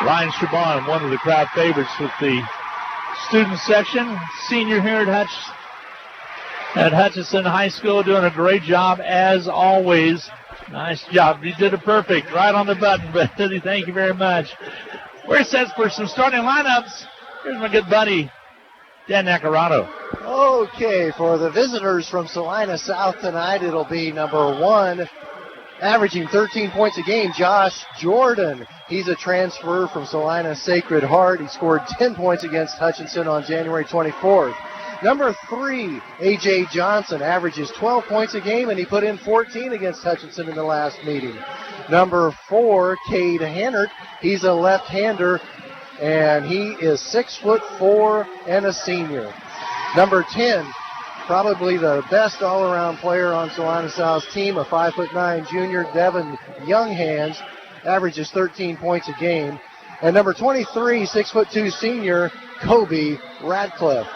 Ryan Chabon, one of the crowd favorites with the student section. Senior here at Hutchinson High School, doing a great job as always. Nice job. You did it perfect. Right on the button, buddy. Thank you very much. We're set for some starting lineups. Here's my good buddy, Dan Nacarado. Okay, for the visitors from Salina South tonight, it'll be number 1, averaging 13 points a game, Josh Jordan. He's a transfer from Salina Sacred Heart. He scored 10 points against Hutchinson on January 24th. Number 3, A.J. Johnson, averages 12 points a game, and he put in 14 against Hutchinson in the last meeting. Number 4, Cade Hannert. He's a left-hander, and he is 6'4" and a senior. Number 10, probably the best all-around player on Salina South's team, a 5'9" junior, Devin Younghans, averages 13 points a game. And number 23, 6'2" senior, Kobe Radcliffe.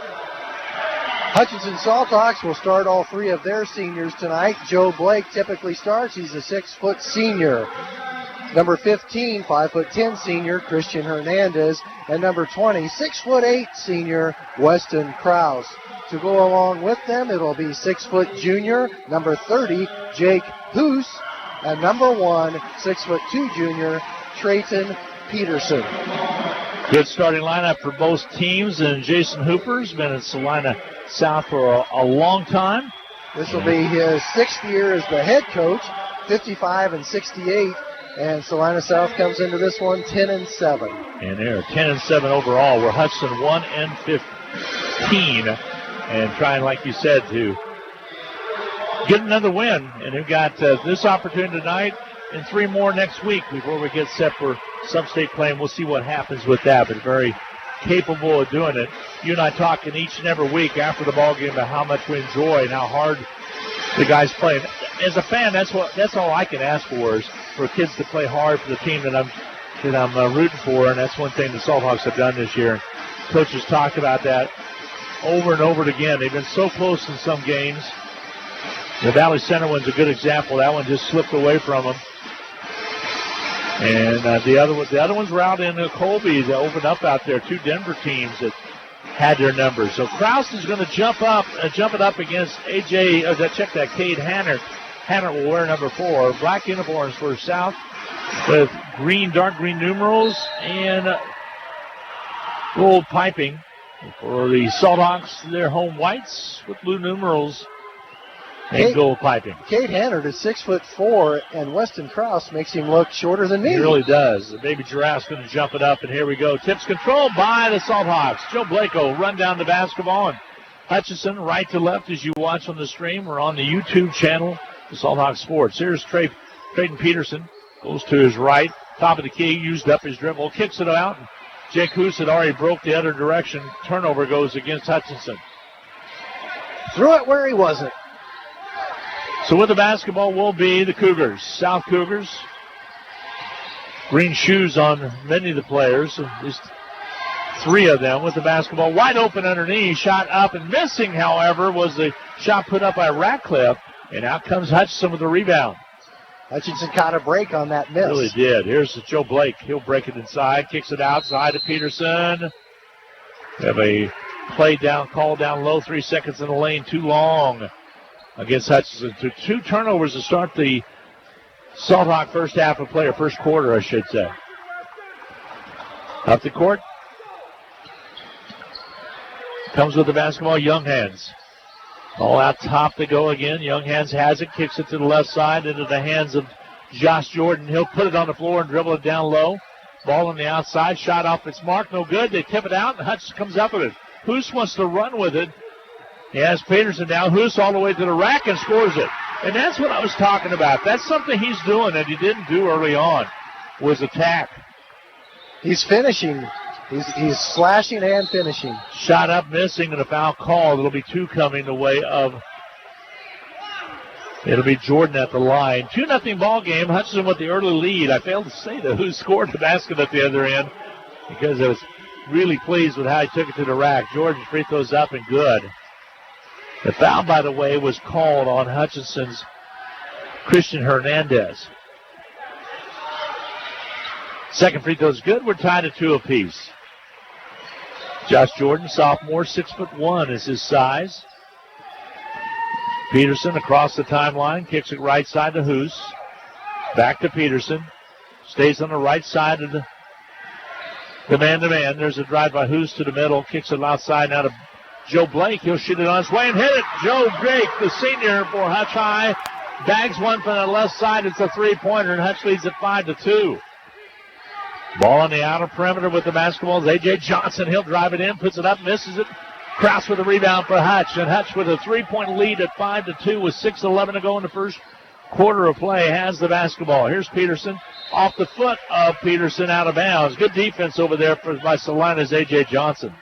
Hutchinson Salthawks will start all 3 of their seniors tonight. Joe Blake typically starts. He's a 6' senior. Number 15, 5'10" senior, Christian Hernandez. And number 20, 6'8" senior, Weston Krause. To go along with them, it'll be 6' junior, number 30, Jake Hoos. And number 1, 6'2" junior, Trayton Peterson. Good starting lineup for both teams, and Jason Hooper's been at Salina South for a long time. This will be his 6th year as the head coach, 55-68, and Salina South comes into this one 10-7. And they're 10-7 overall. We're Hudson 1-15, and trying, like you said, to get another win. And they've got this opportunity tonight and 3 more next week before we get set for sub-state play, and we'll see what happens with that. But very capable of doing it. You and I talking each and every week after the ball game about how much we enjoy and how hard the guys play. As a fan, that's all I can ask for, is for kids to play hard for the team that I'm rooting for, and that's one thing the Salthawks have done this year. Coaches talk about that over and over again. They've been so close in some games. The Valley Center one's a good example. That one just slipped away from them. And the other ones were out in Colby that opened up out there. 2 Denver teams that had their numbers. So Krause is going to jump it up against Cade Hannert. Hannert will wear number 4. Black uniforms for South with dark green numerals and gold piping. For the Salthawks, their home whites with blue numerals and gold piping. Cade Hannert is 6'4", and Weston Krause makes him look shorter than me. He really does. The baby giraffe's going to jump it up, and here we go. Tips controlled by the Salthawks. Joe Blake will run down the basketball, and Hutchinson right to left as you watch on the stream or on the YouTube channel, the Salthawks Sports. Here's Trayton Peterson. Goes to his right, top of the key, used up his dribble, kicks it out. Jake Hoos had already broke the other direction. Turnover goes against Hutchinson. Threw it where he wasn't. So with the basketball will be the Cougars, South Cougars. Green shoes on many of the players, at least 3 of them with the basketball wide open underneath. Shot up and missing, however, was the shot put up by Ratcliffe. And out comes Hutchinson with the rebound. Hutchinson caught a break on that miss. Really did. Here's Joe Blake. He'll break it inside, kicks it outside to Peterson. Have a call down low, 3 seconds in the lane, too long against Hutchinson. 2 turnovers to start the Salthawk first half of play, or first quarter, I should say. Up the court. Comes with the basketball, Younghans. All out top to go again. Younghans has it, kicks it to the left side into the hands of Josh Jordan. He'll put it on the floor and dribble it down low. Ball on the outside, shot off its mark, no good. They tip it out, and Hutch comes up with it. Hoos wants to run with it. He has Peterson down. Hoos all the way to the rack and scores it. And that's what I was talking about. That's something he's doing that he didn't do early on, was attack. He's finishing. He's slashing and finishing. Shot up, missing, and a foul called. It'll be 2 coming the way of, it'll be Jordan at the line. 2-0 ball game. Hutchinson with the early lead. I failed to say who scored the basket at the other end because I was really pleased with how he took it to the rack. Jordan free throws up and good. The foul, by the way, was called on Hutchinson's Christian Hernandez. Second free throw is good. We're tied at 2 apiece. Josh Jordan, sophomore, 6'1" is his size. Peterson across the timeline, kicks it right side to Hoos. Back to Peterson. Stays on the right side of the man-to-man. There's a drive by Hoos to the middle. Kicks it outside now to Joe Blake. He'll shoot it on his way and hit it. Joe Blake, the senior for Hutch High, bags one from the left side. It's a three-pointer, and Hutch leads at 5-2. Ball on the outer perimeter with the basketball is A.J. Johnson. He'll drive it in, puts it up, misses it. Kraus with a rebound for Hutch, and Hutch with a three-point lead at 5-2 with 6:11 to go in the first quarter of play has the basketball. Here's Peterson off the foot of Peterson out of bounds. Good defense over there by Salina's A.J. Johnson.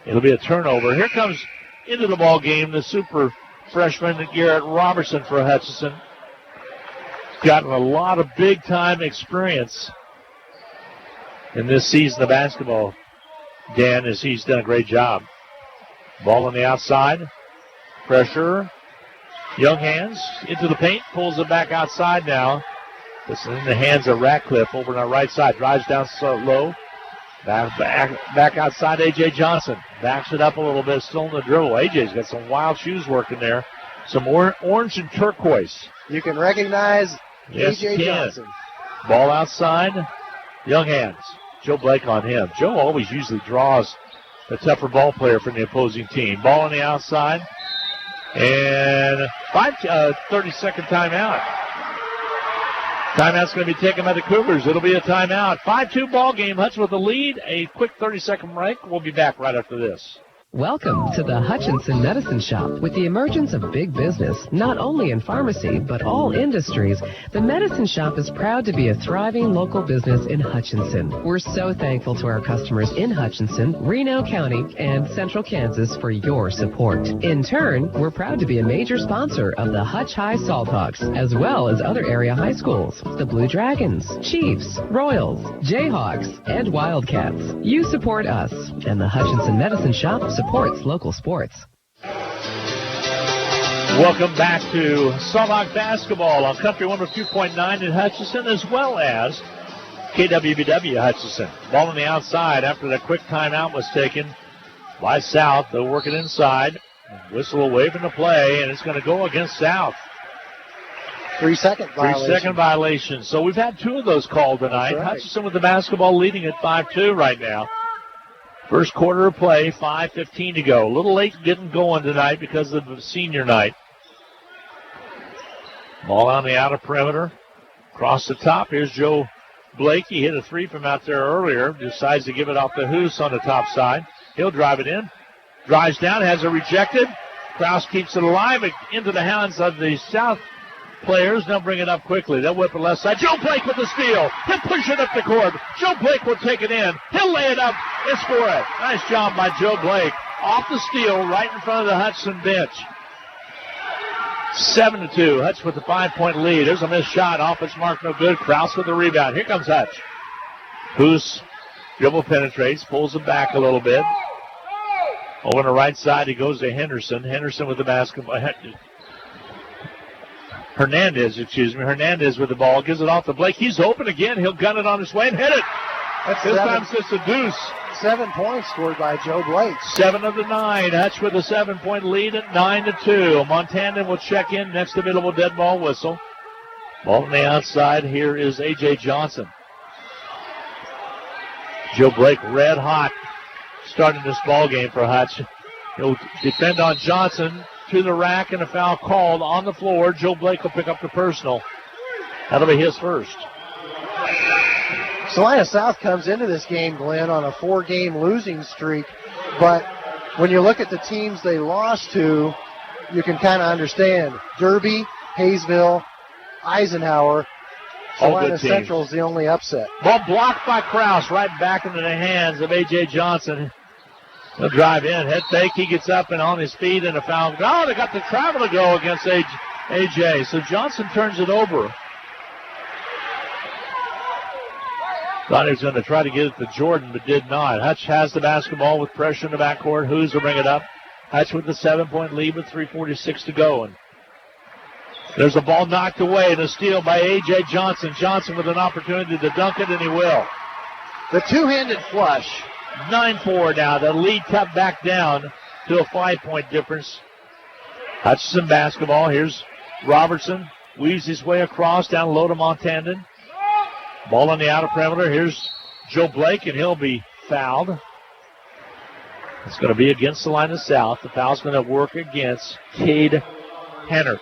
It'll be a turnover. Here comes into the ball game the super freshman Garrett Robertson for Hutchinson. Gotten a lot of big-time experience in this season of basketball, Dan, as he's done a great job. Ball on the outside. Pressure. Young hands into the paint. Pulls it back outside now. This is in the hands of Ratcliffe over on our right side. Drives down so low. Back outside A.J. Johnson. Backs it up a little bit. Still in the dribble. A.J.'s got some wild shoes working there. Some orange and turquoise. You can recognize A.J. Johnson. Ball outside. Young hands. Joe Blake on him. Joe always usually draws a tougher ball player from the opposing team. Ball on the outside. And 30-second timeout. Timeout's going to be taken by the Cougars. It'll be a timeout. 5-2 ball game. Hutch with the lead. A quick 30-second break. We'll be back right after this. Welcome to the Hutchinson Medicine Shop. With the emergence of big business, not only in pharmacy, but all industries, the Medicine Shop is proud to be a thriving local business in Hutchinson. We're so thankful to our customers in Hutchinson, Reno County, and Central Kansas for your support. In turn, we're proud to be a major sponsor of the Hutch High Salthawks, as well as other area high schools, the Blue Dragons, Chiefs, Royals, Jayhawks, and Wildcats. You support us, and the Hutchinson Medicine Shop supports local sports. Welcome back to Salthawk basketball on Country 102.9 in Hutchinson, as well as KWBW Hutchinson. Ball on the outside after that quick timeout was taken by South. They'll work it inside. Whistle away from the play, and it's going to go against South. 3-second violation. 3-second violation. So we've had 2 of those called tonight. Right. Hutchinson with the basketball leading at 5-2 right now. First quarter of play, 5:15 to go. A little late getting going tonight because of the senior night. Ball on the outer perimeter. Across the top, here's Joe Blake. He hit a 3 from out there earlier. Decides to give it off to Hoos on the top side. He'll drive it in. Drives down, has it rejected. Kraus keeps it alive into the hands of the South players. They'll bring it up quickly. They'll whip it left side. Joe Blake with the steal. He'll push it up the court. Joe Blake will take it in. He'll lay it up and score it. Nice job by Joe Blake. Off the steal right in front of the Hudson bench. 7-2. Hutch with the 5-point lead. There's a missed shot. Off its mark, no good. Kraus with the rebound. Here comes Hutch. Hoos dribble penetrates. Pulls it back a little bit. Over on the right side, he goes to Henderson. Henderson with the basketball. Hernandez with the ball. Gives it off to Blake. He's open again. He'll gun it on his way and hit it. This time it's just a deuce. 7 points scored by Joe Blake. 7 of the 9. Hutch with a 7-point lead at 9-2. Montanan will check in. Next available dead ball whistle. Ball on the outside. Here is A.J. Johnson. Joe Blake red hot starting this ball game for Hutch. He'll defend on Johnson. To the rack and a foul called on the floor. Joe Blake will pick up the personal. That'll be his first. Salina South comes into this game, Glenn, on a 4-game losing streak. But when you look at the teams they lost to, you can kind of understand. Derby, Hayesville, Eisenhower. Salina Central is the only upset. Ball blocked by Kraus right back into the hands of A.J. Johnson. He'll drive in, head fake. He gets up and on his feet and a foul. Oh, they got the travel to go against A.J. So Johnson turns it over. Thought he was going to try to get it to Jordan, but did not. Hutch has the basketball with pressure in the backcourt. Hoos will bring it up. Hutch with the 7-point lead with 3:46 to go. And There's a ball knocked away and a steal by A.J. Johnson. Johnson with an opportunity to dunk it, and he will. The two-handed flush. 9-4 now. The lead cut back down to a 5-point difference. Hutchinson basketball. Here's Robertson. Weaves his way across down low to Montandon. Ball on the outer perimeter. Here's Joe Blake, and he'll be fouled. It's going to be against Salina South. The foul's going to work against Cade Hannert.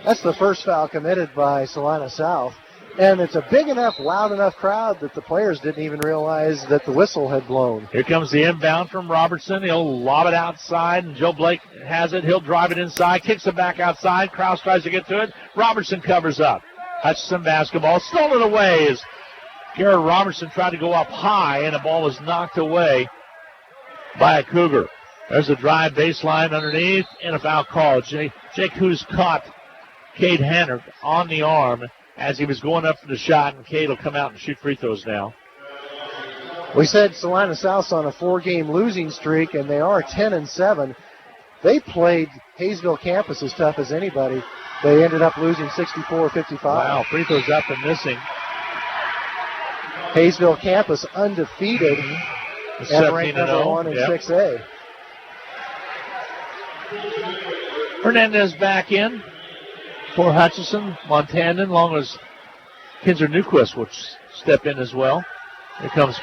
That's the first foul committed by Salina South. And it's a big enough, loud enough crowd that the players didn't even realize that the whistle had blown. Here comes the inbound from Robertson. He'll lob it outside, and Joe Blake has it. He'll drive it inside, kicks it back outside. Krause tries to get to it. Robertson covers up. Hutchinson basketball. Stolen away as Garrett Robertson tried to go up high, and the ball was knocked away by a Cougar. There's a drive baseline underneath, and a foul call. Jake Hoos caught Cade Hannert on the arm as he was going up for the shot, and Cade will come out and shoot free throws now. We said Salina South's on a 4-game losing streak, and they are 10-7. They played Hayesville campus as tough as anybody. They ended up losing 64-55. Wow, free throws up and missing. Hayesville campus undefeated and ranked number 1 in 6A. Hernandez back in for Hutchinson. Montandon, along as Kinzer Newquist will step in as well. Here comes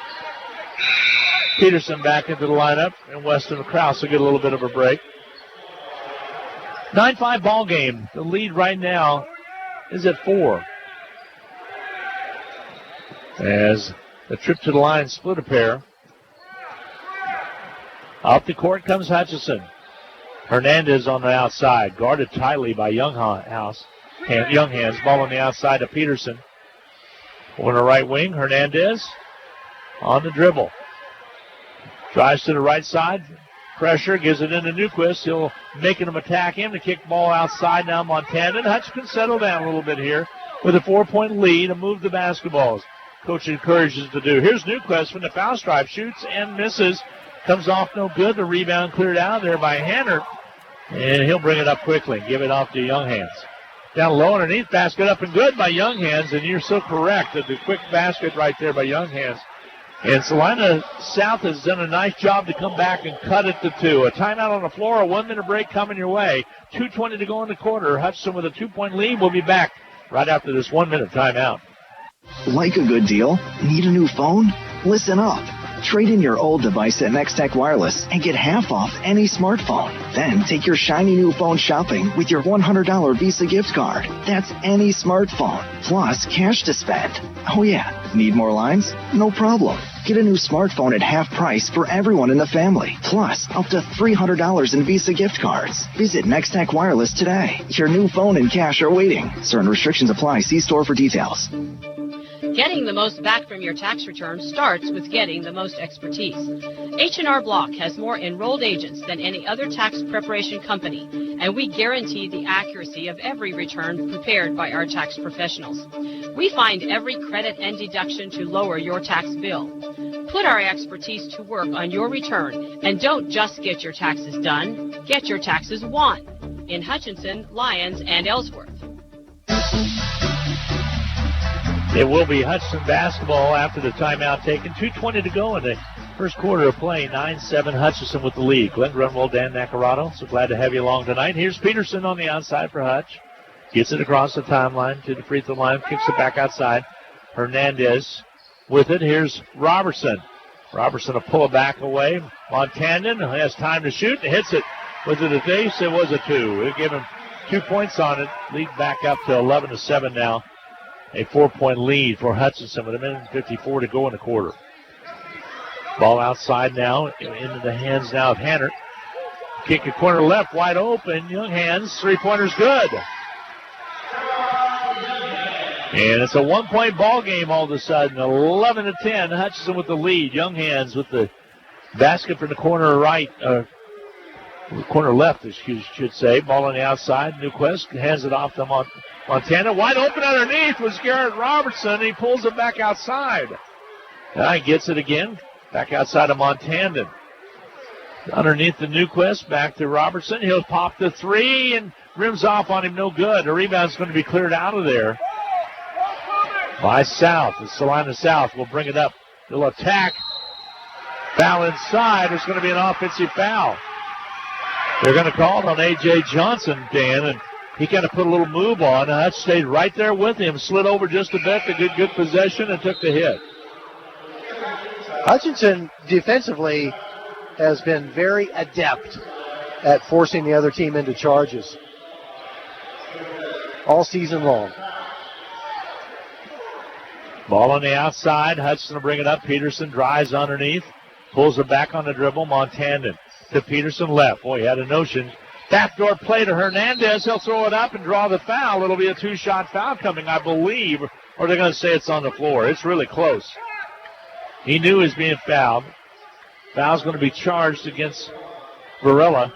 Peterson back into the lineup, and Weston Krause will get a little bit of a break. 9-5 ball game. The lead right now is at 4. As the trip to the line split a pair. Up the court comes Hutchinson. Hernandez on the outside, guarded tightly by Younghands. Ball on the outside to Peterson. On the right wing, Hernandez on the dribble. Drives to the right side. Pressure, gives it into Newquist. He'll make him attack him. The kick ball outside now, Montana. Hutch can settle down a little bit here with a 4-point lead and move the basketballs. Coach encourages to do. Here's Newquist from the foul stripe. Shoots and misses. Comes off no good. The rebound cleared out there by Hannert. And he'll bring it up quickly. Give it off to Younghands. Down low underneath. Basket up and good by Younghands. And you're so correct. The quick basket right there by Younghands. And Salina South has done a nice job to come back and cut it to 2. A timeout on the floor, a 1-minute break coming your way. 2:20 to go in the quarter. Hutchinson with a 2-point lead. We'll be back right after this 1-minute timeout. Like a good deal? Need a new phone? Listen up. Trade in your old device at Nextech Wireless and get half off any smartphone. Then take your shiny new phone shopping with your $100 Visa gift card. That's any smartphone, plus cash to spend. Oh yeah, need more lines? No problem. Get a new smartphone at half price for everyone in the family, plus up to $300 in Visa gift cards. Visit Nextech Wireless today. Your new phone and cash are waiting. Certain restrictions apply. See store for details. Getting the most back from your tax return starts with getting the most expertise. H&R Block has more enrolled agents than any other tax preparation company, and we guarantee the accuracy of every return prepared by our tax professionals. We find every credit and deduction to lower your tax bill. Put our expertise to work on your return, and don't just get your taxes done, get your taxes won. In Hutchinson, Lyons, and Ellsworth. It will be Hutchinson basketball after the timeout taken. 2:20 to go in the first quarter of play. 9-7 Hutchinson with the lead. Glenn Grunwald, Dan Nacarado. So glad to have you along tonight. Here's Peterson on the outside for Hutch. Gets it across the timeline to the free throw line. Kicks it back outside. Hernandez with it. Here's Robertson. Robertson will pull it back away. Montandon has time to shoot and hits it. Was it a ace? It was a 2. We'll give him 2 points on it. Lead back up to 11-7 now. A 4-point lead for Hutchinson with 1:54 to go in the quarter. Ball outside now, into the hands now of Hannert. Kick a corner left, wide open. Younghands, 3-pointer's good. And it's a 1-point ball game all of a sudden. 11-10, Hutchinson with the lead. Younghands with the basket from the corner right, corner left, should say. Ball on the outside. Newquist hands it off to Montana. Wide open underneath was Garrett Robertson. He pulls it back outside. Now he gets it again. Back outside of Montandon. Underneath the Newquist, back to Robertson. He'll pop the three and rims off on him, no good. The rebound's going to be cleared out of there by South. The Salina South will bring it up. They'll attack. Foul inside. There's going to be an offensive foul. They're going to call it on A.J. Johnson, Dan, and he kind of put a little move on. Hutch stayed right there with him, slid over just a bit to get good possession, and took the hit. Hutchinson defensively has been very adept at forcing the other team into charges all season long. Ball on the outside. Hudson will bring it up. Peterson drives underneath. Pulls it back on the dribble. Montandan to Peterson left. Boy, he had a notion. Backdoor play to Hernandez. He'll throw it up and draw the foul. It'll be a two-shot foul coming, I believe, or they're going to say it's on the floor. It's really close. He knew he was being fouled. Foul's going to be charged against Varela.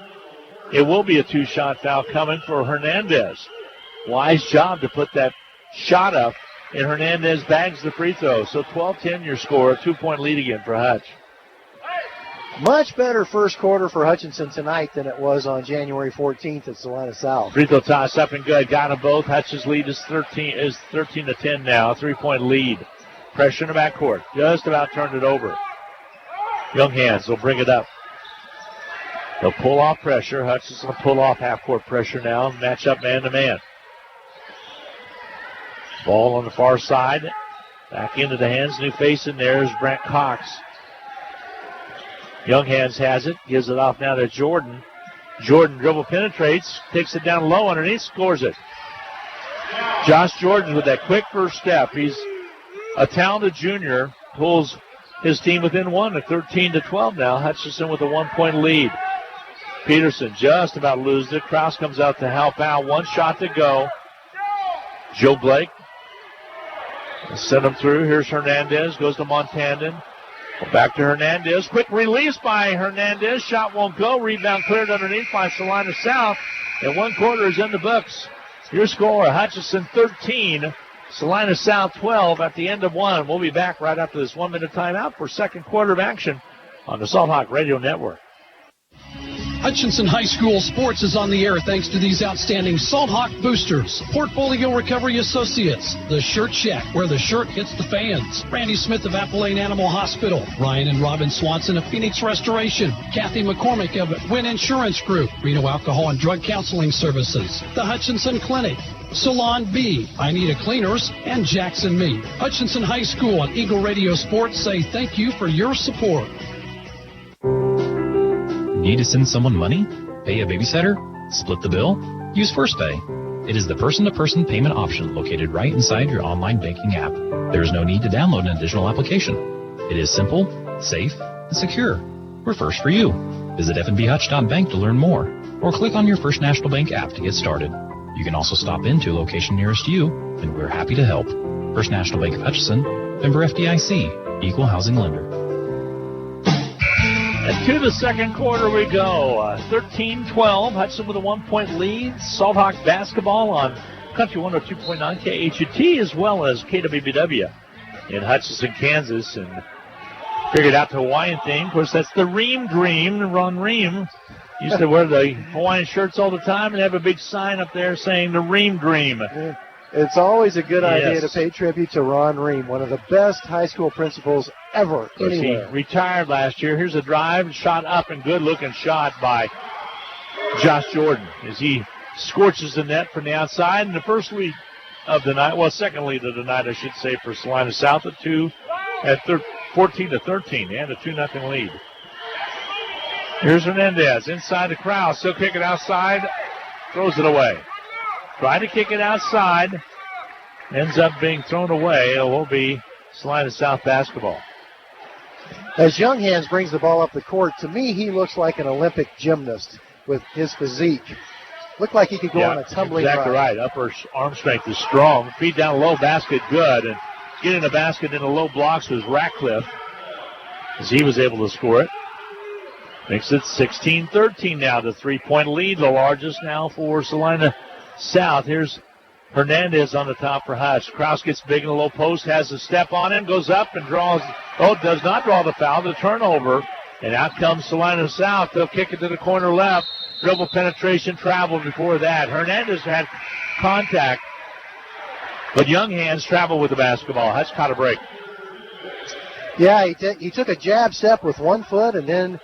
It will be a two-shot foul coming for Hernandez. Wise job to put that shot up, and Hernandez bags the free throw. So 12-10 your score, a 2-point lead again for Hutch. Much better first quarter for Hutchinson tonight than it was on January 14th at Salina South. Free throw toss up and good. Got them both. Hutch's lead is 13-10 now. 3-point lead. Pressure in the backcourt. Just about turned it over. Young hands will bring it up. They'll pull off pressure. Hutchinson will pull off half-court pressure now. Match up man-to-man. Ball on the far side. Back into the hands. New face in there is Brent Cox. Young hands has it. Gives it off now to Jordan. Jordan dribble penetrates. Takes it down low underneath. Scores it. Josh Jordan with that quick first step. He's a talented junior. Pulls his team within one at 13-12 now. Hutchinson with a 1-point lead. Peterson just about loses it. Krause comes out to help out. One shot to go. Joe Blake. Send him through. Here's Hernandez. Goes to Montandan. Back to Hernandez. Quick release by Hernandez. Shot won't go. Rebound cleared underneath by Salina South. And 1 quarter is in the books. Your score, Hutchinson 13. Salina South 12 at the end of 1. We'll be back right after this 1-minute timeout for second quarter of action on the Salt Hawk Radio Network. Hutchinson High School sports is on the air thanks to these outstanding Salt Hawk boosters. Portfolio Recovery Associates, The Shirt Shack, where the shirt hits the fans. Randy Smith of Appalachian Animal Hospital. Ryan and Robin Swanson of Phoenix Restoration. Kathy McCormick of Wynn Insurance Group. Reno Alcohol and Drug Counseling Services. The Hutchinson Clinic. Salon B, I Need a Cleaners, and Jackson Meat. Hutchinson High School and Eagle Radio Sports say thank you for your support. Need to send someone money? Pay a babysitter? Split the bill? Use First Pay. It is the person-to-person payment option located right inside your online banking app. There is no need to download an additional application. It is simple, safe, and secure. We're first for you. Visit fnbhutch.bank to learn more, or click on your First National Bank app to get started. You can also stop into a location nearest you, and we're happy to help. First National Bank of Hutchinson, member FDIC, equal housing lender. And to the second quarter we go. 13-12. Hudson with a 1-point lead. Salt Hawk basketball on Country 102.9 KHUT as well as KWBW in Hutchinson, Kansas. And figured out the Hawaiian theme. Of course, that's the Ream Dream. Ron Ream used to wear the Hawaiian shirts all the time and have a big sign up there saying the Ream Dream. It's always a good idea to pay tribute to Ron Ream, one of the best high school principals ever anywhere. He retired last year. Here's a drive, shot up, and good-looking shot by Josh Jordan as he scorches the net from the outside. And the first lead of the night, second lead of the night, I should say, for Salina South at 14-13, and a 2-0 lead. Here's Hernandez inside the crowd. Still kicking outside, throws it away. Try to kick it outside. Ends up being thrown away. It will be Salina South basketball. As Young Hands brings the ball up the court, to me he looks like an Olympic gymnast with his physique. Looked like he could go on a tumbling ride. Exactly right. Upper arm strength is strong. Feed down low, basket good. And getting the basket in the low blocks was Ratcliffe as he was able to score it. Makes it 16-13 now. The 3-point lead, the largest now for Salina South. Here's Hernandez on the top for Hutch. Krause gets big in the low post, has a step on him, goes up and draws. Does not draw the foul. The turnover And out comes Salina South. They'll kick it to the corner left. Dribble penetration, travel before that. Hernandez had contact, but Young Hands travel with the basketball. Hutch caught a break. Yeah, he took a jab step with one foot and then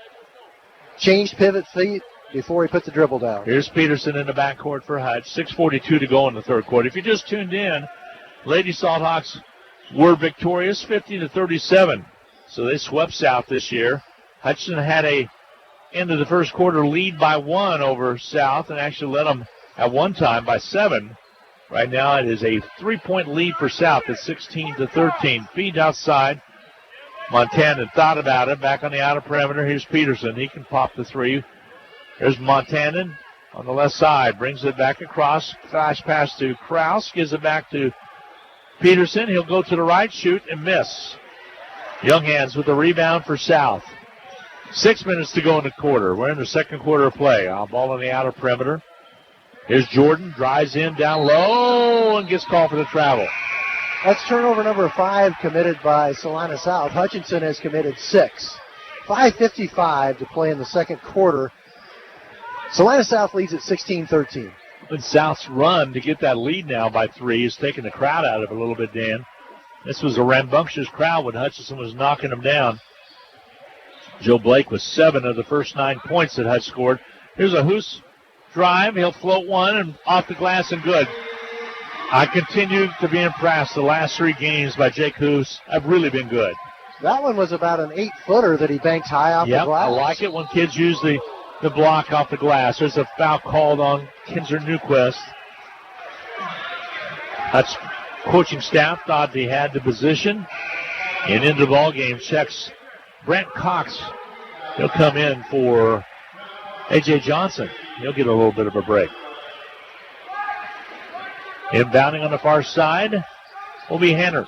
changed pivot feet before he put the dribble down. Here's Peterson in the backcourt for Hutch. 6:42 to go in the third quarter. If you just tuned in, Lady Salthawks were victorious 50-37. So they swept South this year. Hutchinson had a end of the first quarter lead by 1 over South and actually led them at one time by 7. Right now it is a 3-point lead for South at 16-13. Feed outside. Montanan thought about it. Back on the outer perimeter. Here's Peterson. He can pop the three. There's Montanan on the left side. Brings it back across. Flash pass to Kraus. Gives it back to Peterson. He'll go to the right, shoot, and miss. Young Hands with the rebound for South. 6 minutes to go in the quarter. We're in the second quarter of play. Ball on the outer perimeter. Here's Jordan. Drives in down low and gets called for the travel. That's turnover number 5 committed by Salina South. Hutchinson has committed 6. 5:55 to play in the second quarter. Salina South leads at 16-13. And South's run to get that lead now by 3 is taking the crowd out of it a little bit, Dan. This was a rambunctious crowd when Hutchinson was knocking them down. Joe Blake with 7 of the first 9 points that Hutch scored. Here's a Hoos drive. He'll float one and off the glass and good. I continue to be impressed. The last 3 games by Jake Hoos have really been good. That one was about an 8-footer that he banked high off the glass. I like it when kids use the block off the glass. There's a foul called on Kinzer Newquist. Hutch coaching staff thought he had the position. And into the ball game checks Brent Cox. He'll come in for A.J. Johnson. He'll get a little bit of a break. Inbounding on the far side will be Henner.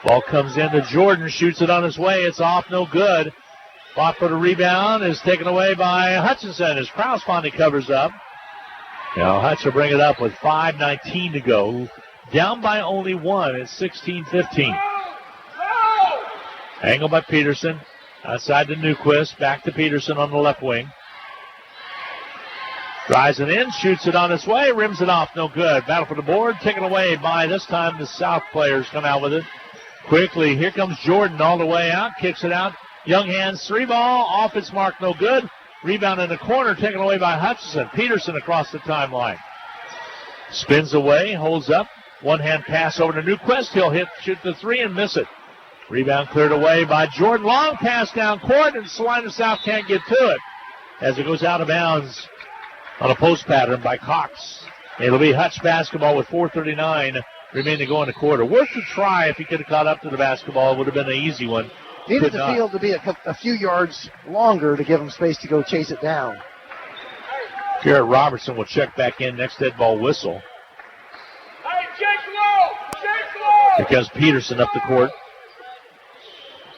Ball comes in to Jordan, shoots it on his way. It's off, no good. Fought for the rebound, is taken away by Hutchinson as Kraus finally covers up. Now Hutch will bring it up with 5:19 to go. Down by only 1 at 16-15. Angle by Peterson. Outside to Newquist. Back to Peterson on the left wing. Drives it in, shoots it on its way, rims it off, no good. Battle for the board, taken away by, this time, the South players come out with it. Quickly, here comes Jordan all the way out, kicks it out. Young Hands, 3-ball, off its mark, no good. Rebound in the corner, taken away by Hutchinson. Peterson across the timeline. Spins away, holds up. One-hand pass over to Newquist. He'll shoot the 3 and miss it. Rebound cleared away by Jordan. Long pass down court, and Salina South can't get to it as it goes out of bounds on a post pattern by Cox. It'll be Hutch basketball with 4:39 remaining to go in the quarter. Worth a try if he could have caught up to the basketball. It would have been an easy one. Needed the field to be a few yards longer to give him space to go chase it down. Garrett Robertson will check back in next dead ball whistle. Here comes Peterson up the court.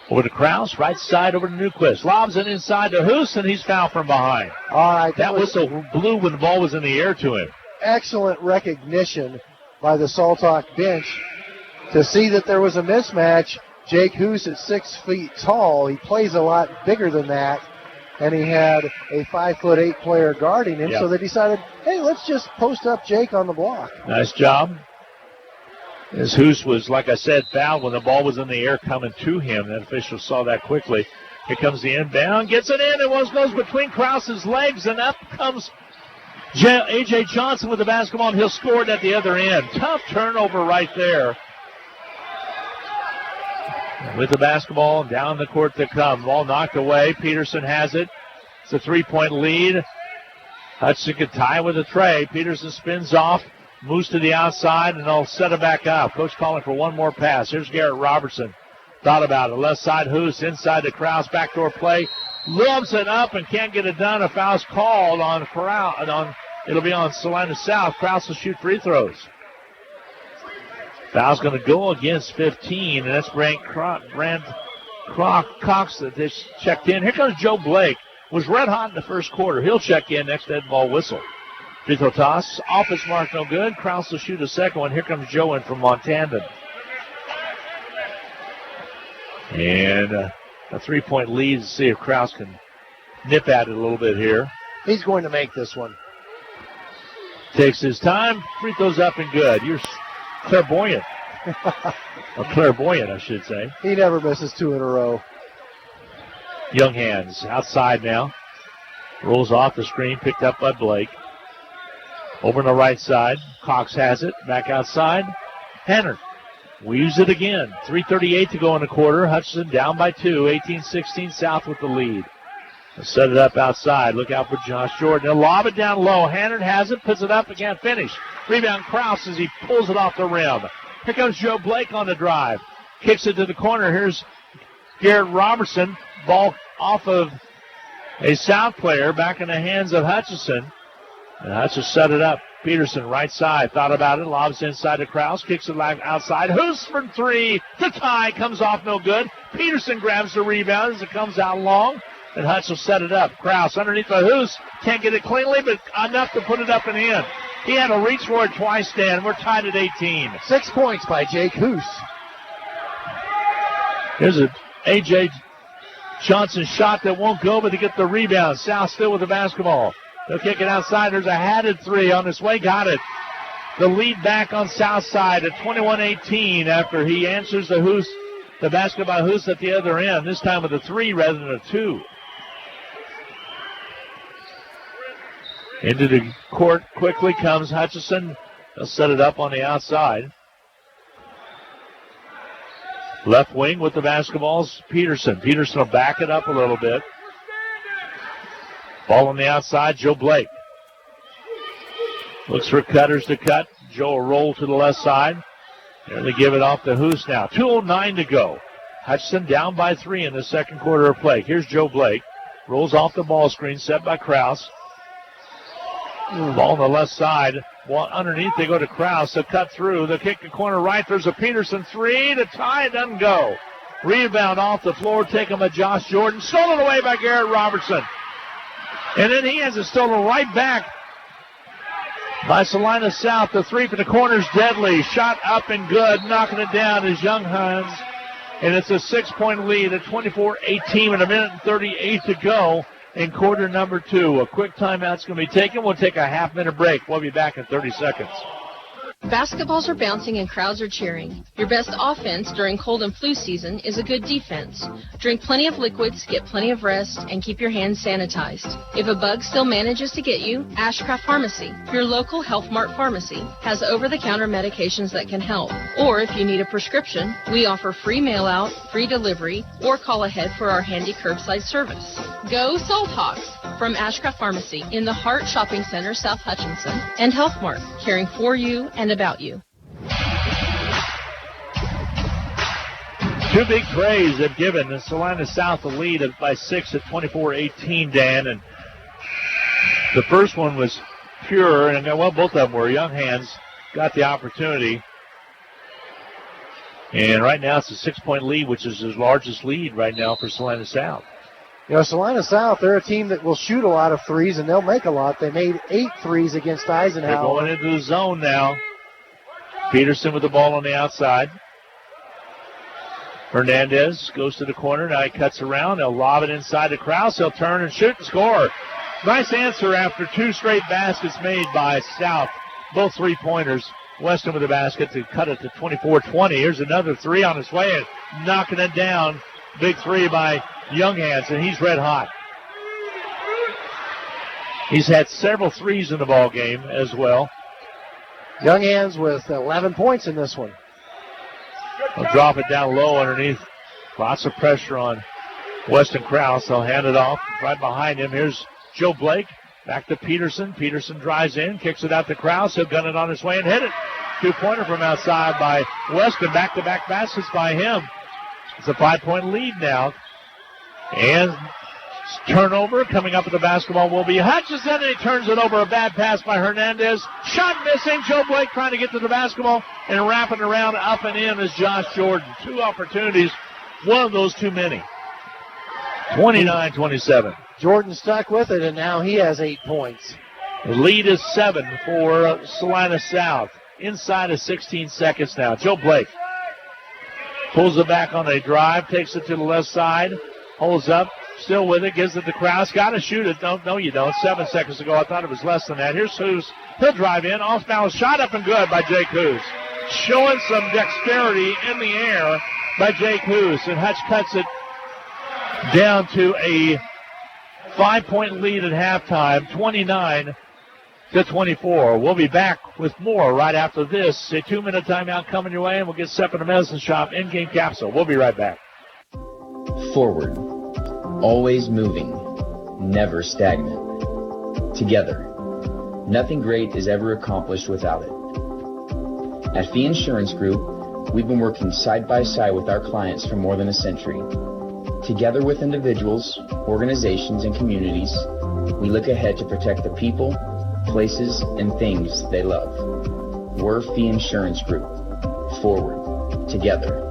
Over to Kraus, right side over to Newquist. Lobs it inside to Hoos, and he's fouled from behind. All right. That whistle blew when the ball was in the air to him. Excellent recognition by the Saltawk bench to see that there was a mismatch. Jake Hoos at 6 feet tall. He plays a lot bigger than that, and he had a 5'8" player guarding him, so they decided, hey, let's just post up Jake on the block. Nice job. As Hoos was, like I said, fouled when the ball was in the air coming to him. That official saw that quickly. Here comes the inbound. Gets it in. It goes between Krause's legs, and up comes A.J. Johnson with the basketball, and he'll score it at the other end. Tough turnover right there. With the basketball, down the court they come. Ball knocked away. Peterson has it. It's a 3-point lead. Hutchinson could tie with a tray. Peterson spins off. Moves to the outside, and they'll set it back up. Coach calling for one more pass. Here's Garrett Robertson. Thought about it. Left side, Hoos. Inside to Kraus. Backdoor play. Lobs it up and can't get it done. A foul's called on Kraus. It'll be on Salina South. Kraus will shoot free throws. Foul's going to go against 15, and that's Brent Cox that just checked in. Here comes Joe Blake. Was red hot in the first quarter. He'll check in next dead ball whistle. Free throw toss. Off his mark, no good. Kraus will shoot a second one. Here comes Joe in from Montanan. And a 3-point lead to see if Krause can nip at it a little bit here. He's going to make this one. Takes his time. Free throws up and good. You're clairvoyant. Or clairvoyant, I should say. He never misses 2 in a row. Young hands outside now. Rolls off the screen, picked up by Blake. Over on the right side. Cox has it. Back outside. Hanner weaves it again. 3:38 to go in the quarter. Hutchinson down by 2. 18-16 South with the lead. They'll set it up outside. Look out for Josh Jordan. They'll lob it down low. Hanner has it. Puts it up. Again, finish. Rebound Krause as he pulls it off the rim. Here comes Joe Blake on the drive. Kicks it to the corner. Here's Garrett Robertson. Ball off of a South player back in the hands of Hutchinson. And Hutchinson set it up. Peterson, right side, thought about it, lobs inside to Krause, kicks it outside. Hoos from 3 to tie, comes off no good. Peterson grabs the rebound as it comes out long, and Hutch will set it up. Krause underneath the Hoos, can't get it cleanly, but enough to put it up and in. He had to reach for it twice, Dan. We're tied at 18. 6 points by Jake Hoos. Here's a A.J. Johnson shot that won't go, but to get the rebound. South still with the basketball. They'll kick it outside. There's a hatted 3 on his way. Got it. The lead back on South side at 21-18 after he answers the basket by Hoos at the other end, this time with a 3 rather than a 2. Into the court quickly comes Hutchinson. They'll set it up on the outside. Left wing with the basketball's Peterson. Peterson will back it up a little bit. Ball on the outside, Joe Blake. Looks for cutters to cut. Joe will roll to the left side. There they give it off to Hoos now. 2:09 to go. Hutchinson down by 3 in the second quarter of play. Here's Joe Blake. Rolls off the ball screen, set by Krause. Ball on the left side. Ball underneath, they go to Krause. They'll cut through. They'll kick the corner right. There's a Peterson 3 to tie. It doesn't go. Rebound off the floor, taken by Josh Jordan. Stolen away by Garrett Robertson. And then he has it stolen right back by Salina South. The 3 from the corner's deadly. Shot up and good. Knocking it down is Young Hans. And it's a 6-point lead at 24-18 with a minute and 38 to go in quarter number 2. A quick timeout's going to be taken. We'll take a half-minute break. We'll be back in 30 seconds. Basketballs are bouncing and crowds are cheering. Your best offense during cold and flu season is a good defense. Drink plenty of liquids, get plenty of rest, and keep your hands sanitized. If a bug still manages to get you, Ashcraft Pharmacy, your local Health Mart pharmacy, has over-the-counter medications that can help. Or if you need a prescription, we offer free mail-out, free delivery, or call ahead for our handy curbside service. Go Soul Talks from Ashcraft Pharmacy in the Hart Shopping Center, South Hutchinson, and Health Mart, caring for you and about you. 2 big plays have given Salina South the lead by 6 at 24-18, Dan. And the first one was pure, and well, both of them were. Young Hands got the opportunity. And right now it's a 6-point lead, which is his largest lead right now for Salina South. You know, Salina South, they're a team that will shoot a lot of threes, and they'll make a lot. They made 8 threes against Eisenhower. They're going into the zone now. Peterson with the ball on the outside. Hernandez goes to the corner. Now he cuts around. They'll lob it inside to Krause. He'll turn and shoot and score. Nice answer after 2 straight baskets made by South. Both 3-pointers. Weston with the basket to cut it to 24-20. Here's another 3 on his way and knocking it down. Big 3 by Young Hands, and he's red hot. He's had several 3s in the ball game as well. Young Hands with 11 points in this one. They'll drop it down low underneath. Lots of pressure on Weston Krause. They'll hand it off right behind him. Here's Joe Blake. Back to Peterson. Peterson drives in, kicks it out to Krause. He'll gun it on his way and hit it. 2-pointer from outside by Weston. Back-to-back baskets by him. It's a 5-point lead now. And turnover coming up with the basketball will be Hutchinson, and he turns it over. A bad pass by Hernandez. Shot missing. Joe Blake trying to get to the basketball and wrapping around up and in is Josh Jordan. 2 opportunities. One of those too many. 29-27. Jordan stuck with it, and now he has 8 points. The lead is 7 for Salina South. Inside of 16 seconds now. Joe Blake pulls it back on a drive, takes it to the left side. Holds up, still with it, gives it to Krause. Got to shoot it. No, you don't. 7 seconds ago, I thought it was less than that. Here's Hoos. He'll drive in. Off balance, shot up and good by Jake Hoos. Showing some dexterity in the air by Jake Hoos. And Hutch cuts it down to a 5-point lead at halftime, 29-24. We'll be back with more right after this. A 2-minute timeout coming your way, and we'll get set for the Medicine Shop in-game capsule. We'll be right back. Forward, always moving, never stagnant. Together, nothing great is ever accomplished without it. At Fee Insurance Group, we've been working side by side with our clients for more than a century. Together with individuals, organizations, and communities, we look ahead to protect the people, places, and things they love. We're Fee Insurance Group. Forward, together.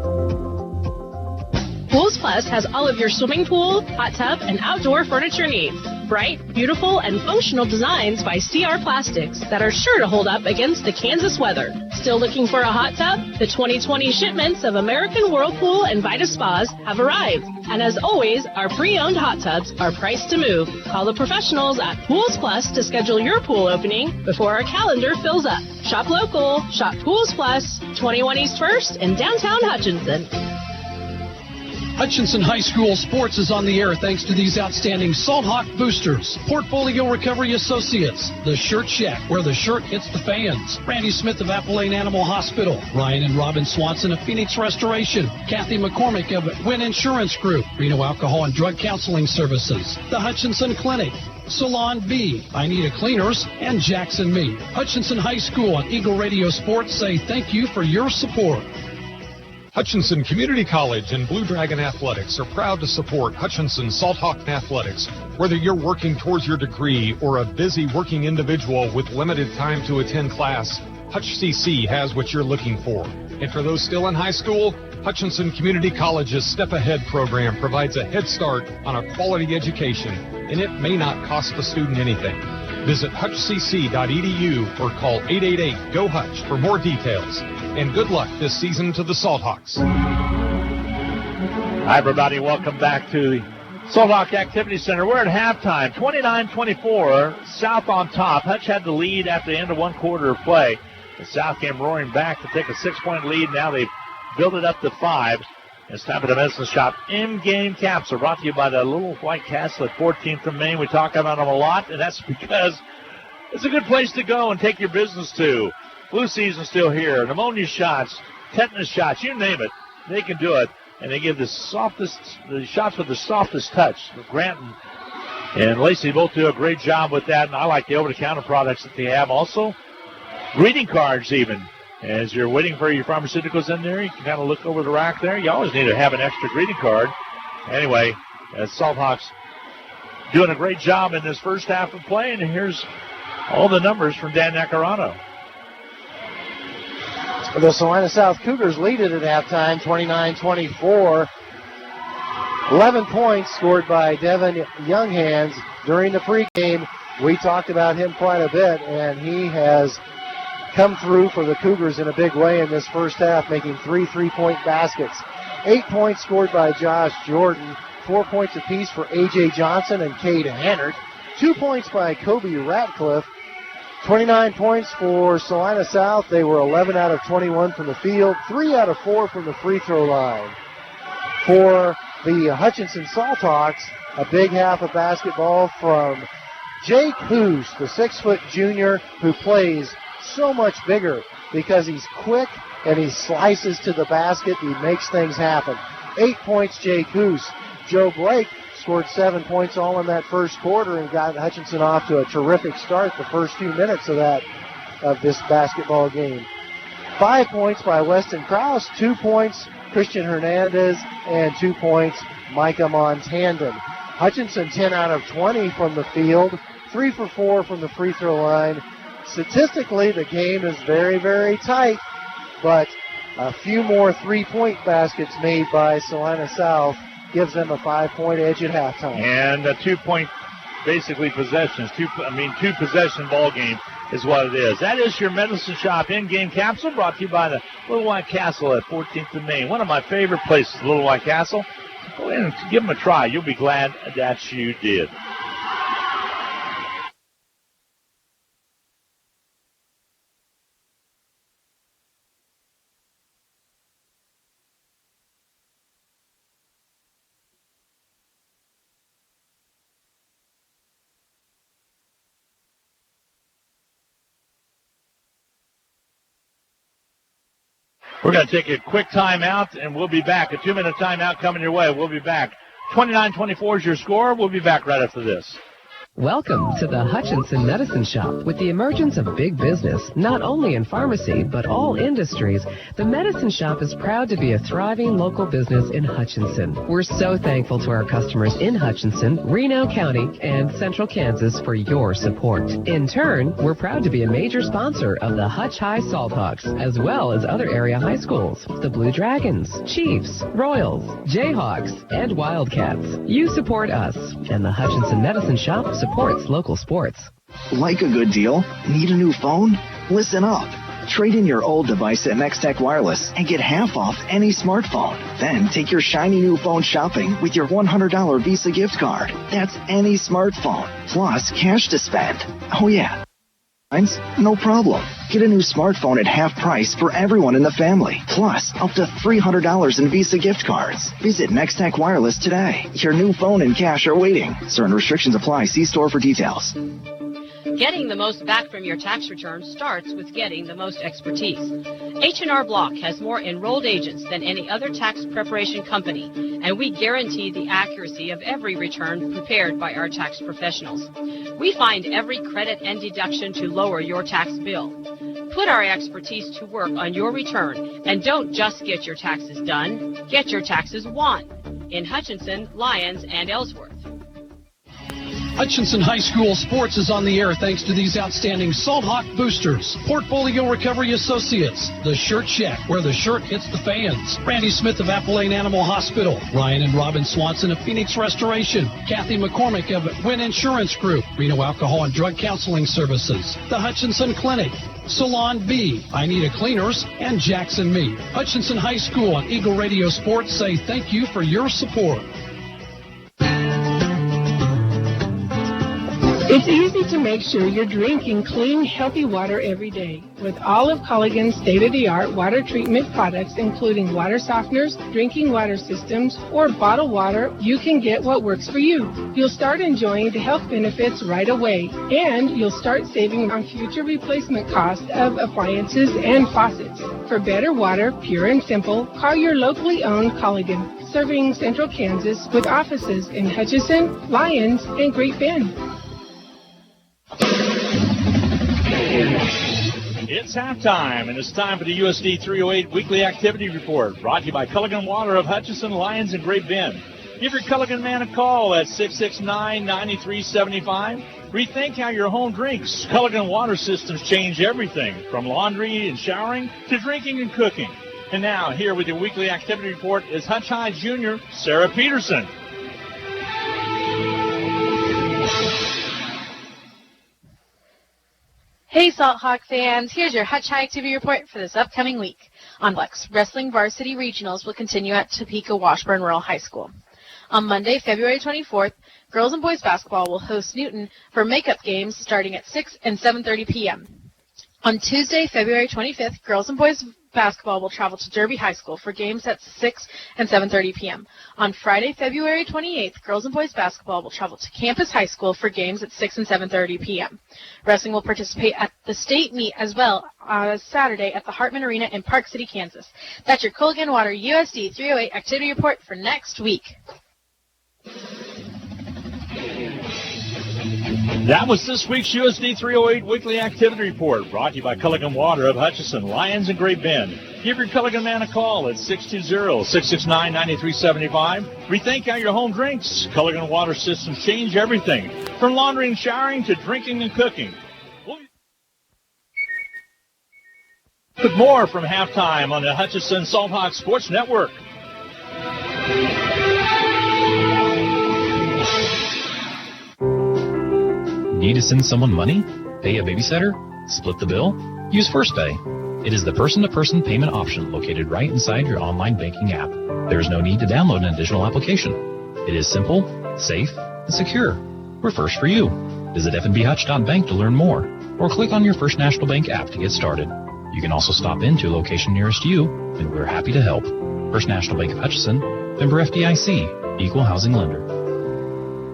Pools Plus has all of your swimming pool, hot tub, and outdoor furniture needs. Bright, beautiful, and functional designs by CR Plastics that are sure to hold up against the Kansas weather. Still looking for a hot tub? The 2020 shipments of American Whirlpool and Vita Spas have arrived. And as always, our pre-owned hot tubs are priced to move. Call the professionals at Pools Plus to schedule your pool opening before our calendar fills up. Shop local. Shop Pools Plus, 21 East 1st in downtown Hutchinson. Hutchinson High School Sports is on the air thanks to these outstanding Salt Hawk boosters. Portfolio Recovery Associates, the Shirt Shack, where the shirt hits the fans. Randy Smith of Apple Lane Animal Hospital. Ryan and Robin Swanson of Phoenix Restoration. Kathy McCormick of Wynn Insurance Group. Reno Alcohol and Drug Counseling Services. The Hutchinson Clinic. Salon B, I Need a Cleaners, and Jackson Me. Hutchinson High School and Eagle Radio Sports say thank you for your support. Hutchinson Community College and Blue Dragon Athletics are proud to support Hutchinson Salt Hawk Athletics. Whether you're working towards your degree or a busy working individual with limited time to attend class, Hutch CC has what you're looking for. And for those still in high school, Hutchinson Community College's Step Ahead program provides a head start on a quality education, and it may not cost the student anything. Visit hutchcc.edu or call 888-GO-HUTCH for more details. And good luck this season to the Salt Hawks. Hi, everybody. Welcome back to the Salt Hawk Activity Center. We're at halftime, 29-24, South on top. Hutch had the lead after the end of one quarter of play. The South came roaring back to take a 6-point lead. Now they've built it up to 5. It's time for the Medicine Shop in-game capsule, brought to you by the Little White Castle at 14th and Main. We talk about them a lot, and that's because it's a good place to go and take your business to. Flu season's still here. Pneumonia shots, tetanus shots, you name it, they can do it. And they give the shots with the softest touch. Grant and Lacey both do a great job with that, and I like the over-the-counter products that they have. Also, greeting cards even. As you're waiting for your pharmaceuticals in there, you can kind of look over the rack there. You always need to have an extra greeting card. Anyway, Salt Hawks doing a great job in this first half of play, and here's all the numbers from Dan Nacarano. The Salina South Cougars lead it at halftime, 29-24. 11 points scored by Devin Younghands during the pregame. We talked about him quite a bit, and he has come through for the Cougars in a big way in this first half, making 3 3-point baskets. 8 points scored by Josh Jordan, 4 points apiece for A.J. Johnson and Cade Hannert, 2 points by Kobe Ratcliffe, 29 points for Salina South. They were 11 out of 21 from the field, 3 out of 4 from the free throw line. For the Hutchinson Salt Hawks, a big half of basketball from Jake Hoos, the 6-foot junior who plays so much bigger because he's quick and he slices to the basket. He makes things happen. 8 points, Jake Hoos. Joe Blake scored 7 points all in that first quarter and got Hutchinson off to a terrific start the first few minutes of this basketball game. 5 points by Weston Krause, 2 points Christian Hernandez, and 2 points Micah Montandon. Hutchinson 10 out of 20 from the field, 3 for 4 from the free throw line. Statistically, the game is very, very tight, but a few more 3-point baskets made by Salina South gives them a 5-point edge at halftime. And a 2-point, basically, possessions. Two possession ball game is what it is. That is your Medicine Shop in-game capsule, brought to you by the Little White Castle at 14th and Main. One of my favorite places, Little White Castle. Go in and give them a try. You'll be glad that you did. We're going to take a quick timeout, and we'll be back. A 2-minute timeout coming your way. We'll be back. 29-24 is your score. We'll be back right after this. Welcome to the Hutchinson Medicine Shop. With the emergence of big business, not only in pharmacy, but all industries, the Medicine Shop is proud to be a thriving local business in Hutchinson. We're so thankful to our customers in Hutchinson, Reno County, and Central Kansas for your support. In turn, we're proud to be a major sponsor of the Hutch High Salthawks, as well as other area high schools, the Blue Dragons, Chiefs, Royals, Jayhawks, and Wildcats. You support us, and the Hutchinson Medicine Shop supports local sports. Like a good deal? Need a new phone? Listen up. Trade in your old device at Nextech Wireless and get half off any smartphone. Then take your shiny new phone shopping with your $100 Visa gift card. That's any smartphone, plus cash to spend. Oh yeah. No problem. Get a new smartphone at half price for everyone in the family, plus up to $300 in Visa gift cards. Visit Nextech Wireless today. Your new phone and cash are waiting. Certain restrictions apply. See store for details. Getting the most back from your tax return starts with getting the most expertise. H&R Block has more enrolled agents than any other tax preparation company, and we guarantee the accuracy of every return prepared by our tax professionals. We find every credit and deduction to lower your tax bill. Put our expertise to work on your return, and don't just get your taxes done, get your taxes won in Hutchinson, Lyons, and Ellsworth. Hutchinson High School Sports is on the air thanks to these outstanding Salt Hawk boosters. Portfolio Recovery Associates, the Shirt Shack, where the shirt hits the fans. Randy Smith of Appalachian Animal Hospital. Ryan and Robin Swanson of Phoenix Restoration. Kathy McCormick of Wynn Insurance Group. Reno Alcohol and Drug Counseling Services. The Hutchinson Clinic. Salon B, I Need a Cleaners, and Jackson Meat. Hutchinson High School and Eagle Radio Sports say thank you for your support. It's easy to make sure you're drinking clean, healthy water every day. With all of Culligan's state-of-the-art water treatment products, including water softeners, drinking water systems, or bottled water, you can get what works for you. You'll start enjoying the health benefits right away, and you'll start saving on future replacement costs of appliances and faucets. For better water, pure and simple, call your locally owned Culligan, serving Central Kansas with offices in Hutchinson, Lyons, and Great Bend. It's halftime, and it's time for the USD 308 Weekly Activity Report, brought to you by Culligan Water of Hutchinson, Lyons, and Great Bend. Give your Culligan man a call at 669-9375. Rethink how your home drinks. Culligan Water Systems change everything, from laundry and showering to drinking and cooking. And now, here with your Weekly Activity Report is Hutch High Junior, Sarah Peterson. Hey Salt Hawk fans, here's your Hutch High Activity Report for this upcoming week. On Flex, Wrestling Varsity Regionals will continue at Topeka Washburn Rural High School. On Monday, February 24th, girls and boys basketball will host Newton for makeup games starting at 6 and 7:30 p.m. On Tuesday, February 25th, girls and boys basketball will travel to Derby High School for games at 6 and 7:30 p.m. On Friday, February 28th, girls and boys basketball will travel to Campus High School for games at 6 and 7:30 p.m. Wrestling will participate at the state meet as well as Saturday at the Hartman Arena in Park City, Kansas. That's your Culligan Water USD 308 activity report for next week. That was this week's USD 308 Weekly Activity Report, brought to you by Culligan Water of Hutchinson, Lyons, and Great Bend. Give your Culligan man a call at 620-669-9375. Rethink how your home drinks. Culligan Water Systems change everything, from laundry and showering to drinking and cooking. With more from halftime on the Hutchinson Salt Hawk Sports Network. Need to send someone money? Pay a babysitter? Split the bill? Use FirstPay. It is the person-to-person payment option located right inside your online banking app. There's no need to download an additional application. It is simple, safe, and secure. We're first for you. Visit fnbhutch.bank to learn more, or click on your First National Bank app to get started. You can also stop into a location nearest you, and we're happy to help. First National Bank of Hutchinson, member FDIC, equal housing lender.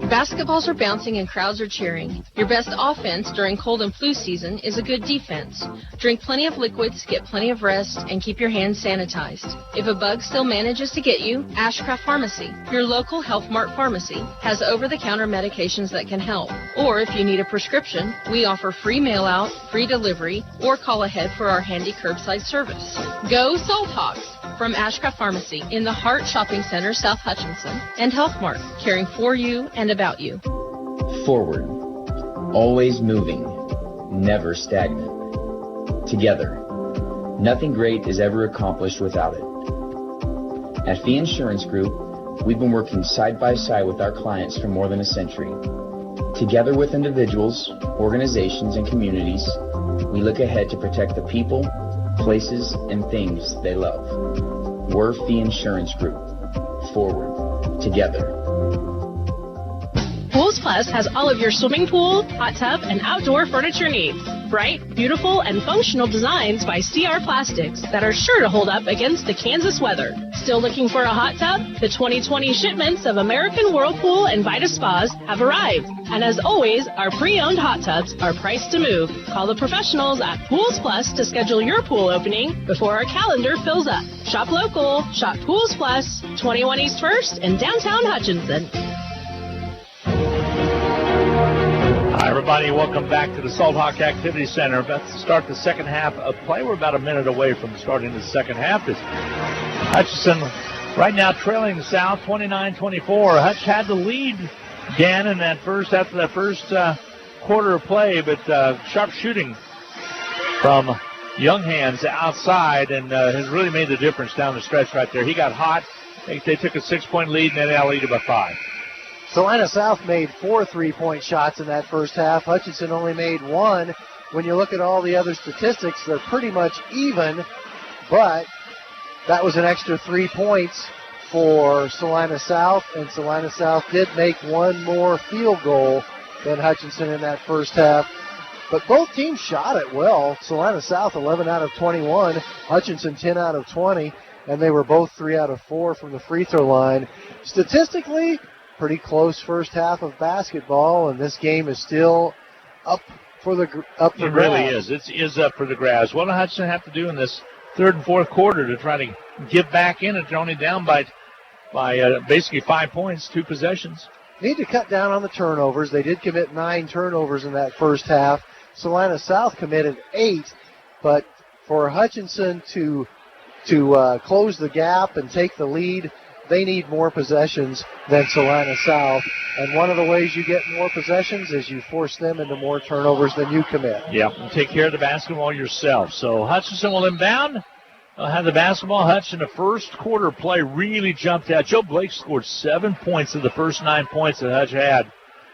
Basketballs are bouncing and crowds are cheering. Your best offense during cold and flu season is a good defense. Drink plenty of liquids, get plenty of rest, and keep your hands sanitized. If a bug still manages to get you, Ashcraft Pharmacy, your local Health Mart pharmacy, has over-the-counter medications that can help. Or if you need a prescription, we offer free mail-out, free delivery, or call ahead for our handy curbside service. Go Salt Hawks! From Ashcraft Pharmacy in the Hart Shopping Center, South Hutchinson, and Health Mart, caring for you and about you. Forward. Always moving. Never stagnant. Together. Nothing great is ever accomplished without it. At Fee Insurance Group, we've been working side by side with our clients for more than a century. Together with individuals, organizations, and communities, we look ahead to protect the people, places, and things they love. We're Fee Insurance Group. Forward. Together. Pools Plus has all of your swimming pool, hot tub, and outdoor furniture needs. Bright, beautiful, and functional designs by CR Plastics that are sure to hold up against the Kansas weather. Still looking for a hot tub? The 2020 shipments of American Whirlpool and Vita Spas have arrived. And as always, our pre-owned hot tubs are priced to move. Call the professionals at Pools Plus to schedule your pool opening before our calendar fills up. Shop local. Shop Pools Plus, 21 East 1st in downtown Hutchinson. Hi, everybody. Welcome back to the Salt Hawk Activity Center. About to start the second half of play. We're about a minute away from starting the second half. It's Hutchinson right now trailing South 29-24. Hutch had the lead, Dan, in that after that first quarter of play, but sharp shooting from Younghands outside and has really made the difference down the stretch right there. He got hot. They took a 6-point lead, and then they lead by 5. Salina South made 4 3-point shots in that first half. Hutchinson only made 1. When you look at all the other statistics, they're pretty much even, but that was an extra 3 points for Salina South, and Salina South did make one more field goal than Hutchinson in that first half. But both teams shot it well. Salina South 11 out of 21, Hutchinson 10 out of 20, and they were both 3 out of 4 from the free throw line. Statistically, pretty close first half of basketball, and this game is still up for grabs. It really is. It is up for the grabs. What does Hutchinson have to do in this third and fourth quarter to try to get back in it? They're only down by basically 5 points, 2 possessions. Need to cut down on the turnovers. They did commit 9 turnovers in that first half. Salina South committed 8, but for Hutchinson to close the gap and take the lead, they need more possessions than Salina South. And one of the ways you get more possessions is you force them into more turnovers than you commit. Yeah, and take care of the basketball yourself. So Hutchinson will inbound. They'll have the basketball. Hutch in the first quarter play really jumped out. Joe Blake scored 7 points of the first 9 points that Hutch had.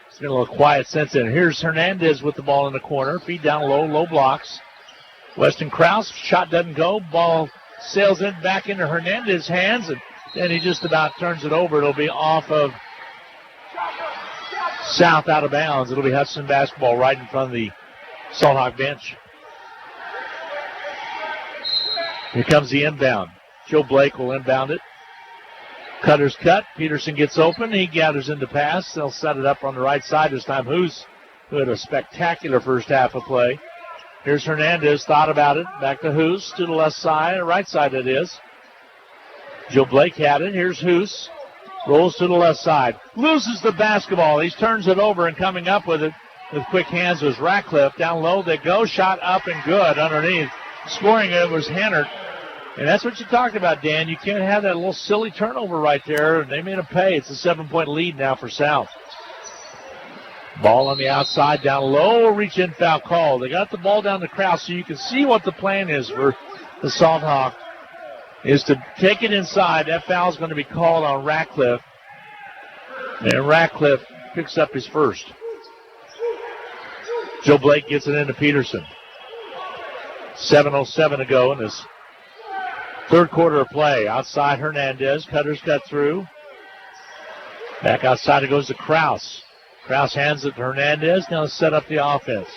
It's been a little quiet since then. Here's Hernandez with the ball in the corner. Feed down low blocks. Weston Krause, shot doesn't go. Ball sails in back into Hernandez's hands, and then he just about turns it over. It'll be off of South out of bounds. It'll be Hutchinson basketball right in front of the Salt Hawk bench. Here comes the inbound. Joe Blake will inbound it. Cutter's cut. Peterson gets open. He gathers in the pass. They'll set it up on the right side this time. Who had a spectacular first half of play. Here's Hernandez. Thought about it. Back to Hoos to the left side, right side it is. Joe Blake had it. Here's Hoos. Rolls to the left side. Loses the basketball. He turns it over, and coming up with it with quick hands was Ratcliffe. Down low they go. Shot up and good underneath. Scoring it was Hennert. And that's what you talked about, Dan. You can't have that little silly turnover right there. They made him pay. It's a 7-point lead now for South. Ball on the outside, down low, reach-in foul call. They got the ball down to Krause, so you can see what the plan is for the Salt Hawk, is to take it inside. That foul is going to be called on Ratcliffe. And Ratcliffe picks up his first. Joe Blake gets it into Peterson. 7:07 to go in this Third quarter of play. Outside Hernandez. Cutters cut through. Back outside it goes to Kraus. Kraus hands it to Hernandez. Now set up the offense.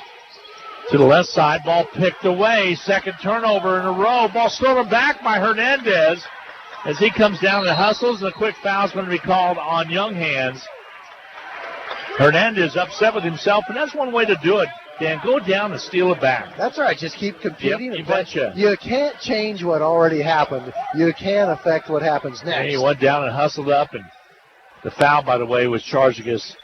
To the left side. Ball picked away. Second turnover in a row. Ball stolen back by Hernandez as he comes down and hustles. And a quick foul is going to be called on Young Hands. Hernandez upset with himself, and that's one way to do it. Dan, go down and steal it back. That's right. Just keep competing. Yep, you betcha. You can't change what already happened. You can affect what happens next. And he went down and hustled up, and the foul, by the way, was charged against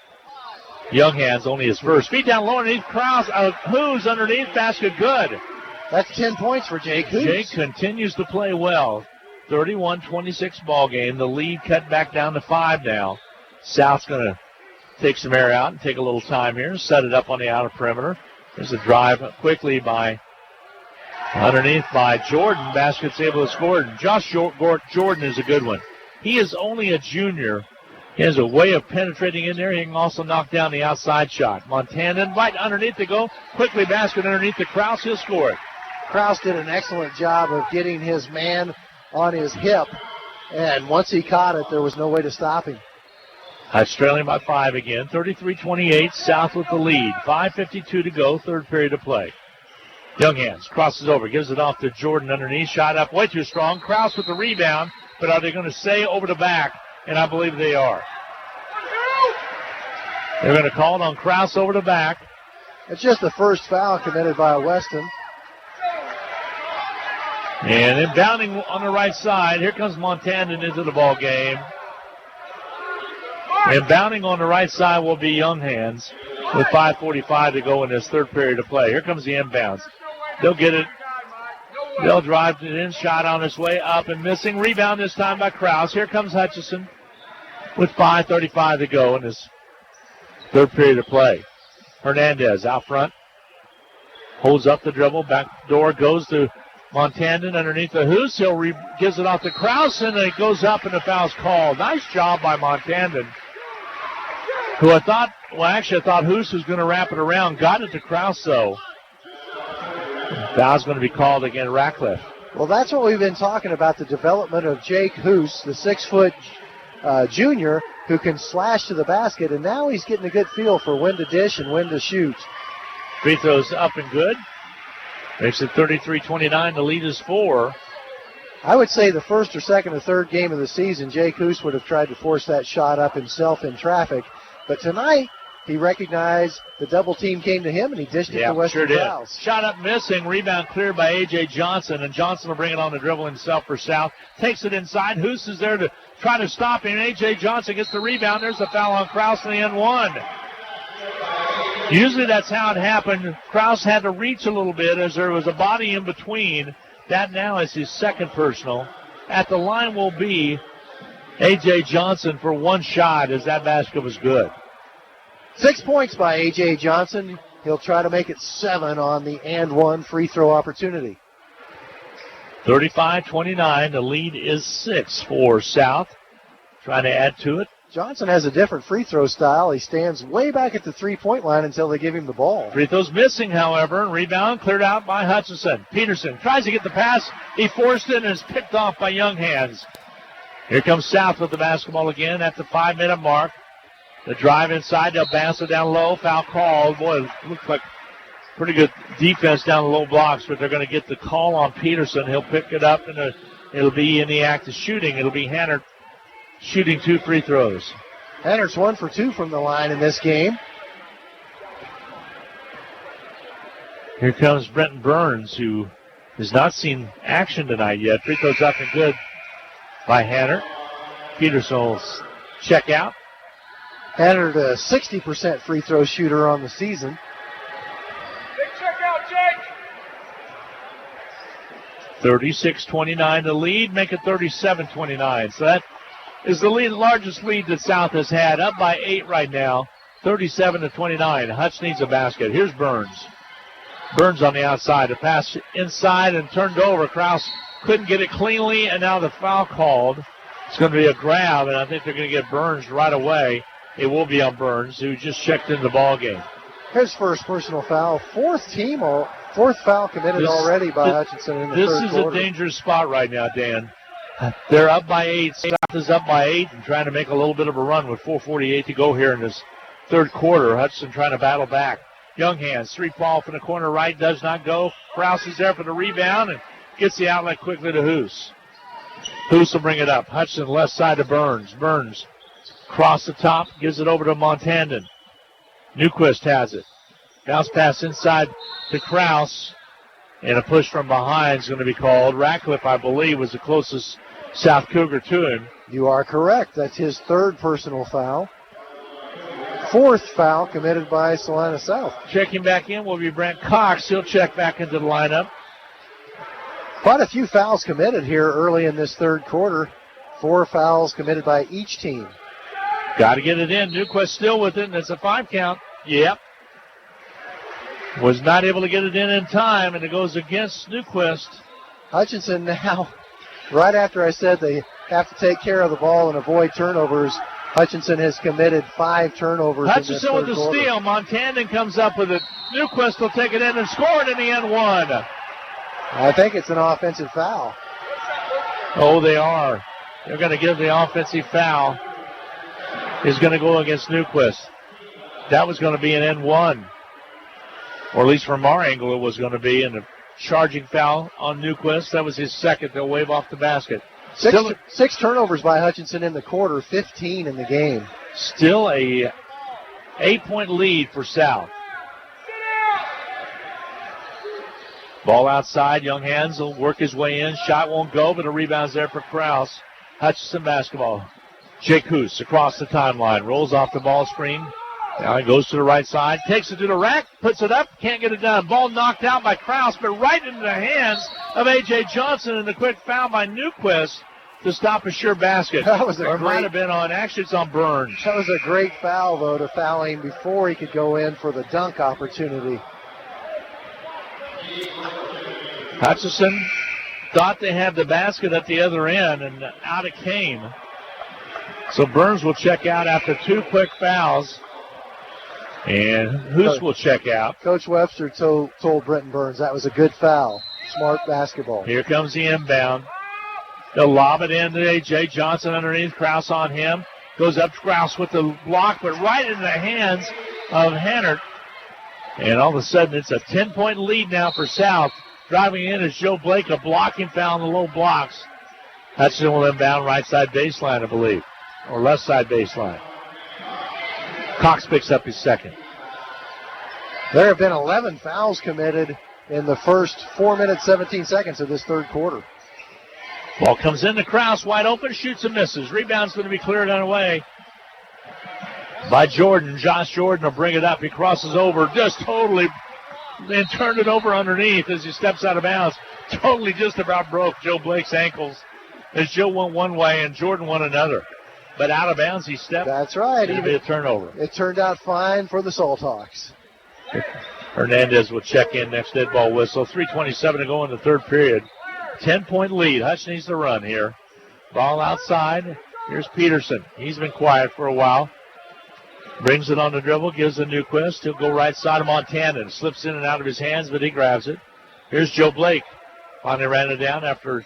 Young Hands, only his first. Feet down low underneath. Kraus, Hoos underneath. Basket good. That's 10 points for Jake Hoos. Jake continues to play well. 31-26 ball game. The lead cut back down to 5 now. South's going to take some air out and take a little time here. Set it up on the outer perimeter. There's a drive quickly underneath by Jordan. Basket's able to score. Josh Jordan is a good one. He is only a junior. He has a way of penetrating in there. He can also knock down the outside shot. Montana right underneath to go. Quickly basket underneath to Kraus. He'll score it. Kraus did an excellent job of getting his man on his hip. And once he caught it, there was no way to stop him. Hutch trailing by 5 again. 33-28. South with the lead. 5:52 to go. Third period of play. Young Hands crosses over. Gives it off to Jordan underneath. Shot up way too strong. Kraus with the rebound. But are they going to say over the back? And I believe they are. They're going to call it on Kraus over the back. It's just the first foul committed by Weston. And inbounding on the right side. Here comes Montana into the ball game. Inbounding on the right side will be Young Hands with 5:45 to go in this third period of play. Here comes the inbounds. They'll get it. They'll drive it in. Shot on its way up and missing. Rebound this time by Kraus. Here comes Hutchison with 5:35 to go in this third period of play. Hernandez out front. Holds up the dribble. Back door goes to Montandan underneath the Hoos. Gives it off to Kraus, and it goes up, and the foul's called. Nice job by Montandan, who I thought Hoos was going to wrap it around. Got it to Kraus, though. Foul's going to be called against Ratcliffe. Well, that's what we've been talking about, the development of Jake Hoos, the 6-foot junior who can slash to the basket, and now he's getting a good feel for when to dish and when to shoot. Free throws up and good. Makes it 33-29. The lead is 4. I would say the first or second or third game of the season, Jake Hoos would have tried to force that shot up himself in traffic. But tonight, he recognized the double team came to him, and he dished it to Western Krause. Shot up missing. Rebound cleared by A.J. Johnson, and Johnson will bring it on the dribble himself for South. Takes it inside. Hoos is there to try to stop him. A.J. Johnson gets the rebound. There's a foul on Krause in the N1. Usually that's how it happened. Krause had to reach a little bit as there was a body in between. That now is his second personal. At the line will be A.J. Johnson for one shot as that basket was good. 6 points by A.J. Johnson. He'll try to make it 7 on the and one free throw opportunity. 35-29. The lead is 6 for South. Trying to add to it. Johnson has a different free throw style. He stands way back at the three-point line until they give him the ball. Free throws missing, however. Rebound cleared out by Hutchison. Peterson tries to get the pass. He forced it and is picked off by Young Hands. Here comes South with the basketball again at the 5-minute mark. The drive inside. They'll bounce it down low. Foul called. Boy, it looks like pretty good defense down the low blocks, but they're going to get the call on Peterson. He'll pick it up, and it'll be in the act of shooting. It'll be Hannert shooting 2 free throws. Hannert's 1 for 2 from the line in this game. Here comes Brenton Burns, who has not seen action tonight yet. Free throws up and good by Hannert. Peterson will check out. Hannert, a 60% free throw shooter on the season. Big check out, Jake. 36-29 the lead, make it 37-29. So that is the largest lead that South has had, up by 8 right now, 37-29. Hutch needs a basket. Here's Burns. Burns on the outside. A pass inside and turned over. Krause couldn't get it cleanly, and now the foul called. It's going to be a grab, and I think they're going to get Burns right away. It will be on Burns, who just checked in the ball game. His first personal foul. Fourth foul committed already by Hutchinson in the third quarter. This is a dangerous spot right now, Dan. They're up by 8. South is up by 8 and trying to make a little bit of a run with 4:48 to go here in this third quarter. Hutchinson trying to battle back. Young hands, 3-ball from the corner right, does not go. Krause is there for the rebound and gets the outlet quickly to Hoos. Hoos will bring it up. Hutchinson left side to Burns. Burns across the top, gives it over to Montandon. Newquist has it. Bounce pass inside to Krause. And a push from behind is going to be called. Ratcliffe, I believe, was the closest South Cougar to him. You are correct. That's his third personal foul. Fourth foul committed by Salina South. Checking back in will be Brent Cox. He'll check back into the lineup. Quite a few fouls committed here early in this third quarter. 4 fouls committed by each team. Got to get it in. Newquist still with it, and it's a 5 count. Yep. Was not able to get it in time, and it goes against Newquist. Hutchinson now, right after I said they have to take care of the ball and avoid turnovers, Hutchinson has committed 5 turnovers. Hutchinson with the steal. Montandon comes up with it. Newquist will take it in and score it in the end one. I think it's an offensive foul. Oh, they are. They're going to give the offensive foul. Is going to go against Newquist. That was going to be an end one. Or at least from our angle it was going to be. And a charging foul on Newquist. That was his second. They'll wave off the basket. Six turnovers by Hutchinson in the quarter, 15 in the game. Still a 8-point lead for South. Ball outside. Young Hands will work his way in. Shot won't go, but a rebound's there for Krause. Hutchinson basketball. Jake Hoos across the timeline. Rolls off the ball screen. Now he goes to the right side. Takes it to the rack. Puts it up. Can't get it done. Ball knocked out by Krause, but right into the hands of A.J. Johnson, and the quick foul by Newquist to stop a sure basket. That was might have been on. Actually, it's on Burns. That was a great foul, though, to foul him before he could go in for the dunk opportunity. Hutchinson thought they had the basket at the other end, and out it came. So Burns will check out after 2 quick fouls. And Hoos will check out. Coach Webster told Brenton Burns that was a good foul. Smart basketball. Here comes the inbound. They'll lob it in to A.J. Johnson underneath. Krause on him. Goes up to Krause with the block, but right in the hands of Hannert. And all of a sudden, it's a 10-point lead now for South. Driving in is Joe Blake, a blocking foul in the low blocks. Hutchinson will inbound right side baseline, I believe, or left side baseline. Cox picks up his second. There have been 11 fouls committed in the first 4 minutes, 17 seconds of this third quarter. Ball comes in to Krause, wide open, shoots and misses. Rebound's going to be cleared away by Jordan. Josh Jordan will bring it up. He crosses over, just totally, and turned it over underneath as he steps out of bounds. Totally just about broke Joe Blake's ankles as Joe went one way and Jordan went another. But out of bounds, he stepped. That's right. It'll be a turnover. It turned out fine for the Salt Hawks. Hernandez will check in next dead ball whistle. 3:27 to go in the third period. 10-point lead. Hutch needs to run here. Ball outside. Here's Peterson. He's been quiet for a while. Brings it on the dribble, gives it to Newquist. He'll go right side of Montana. Slips in and out of his hands, but he grabs it. Here's Joe Blake. Finally ran it down after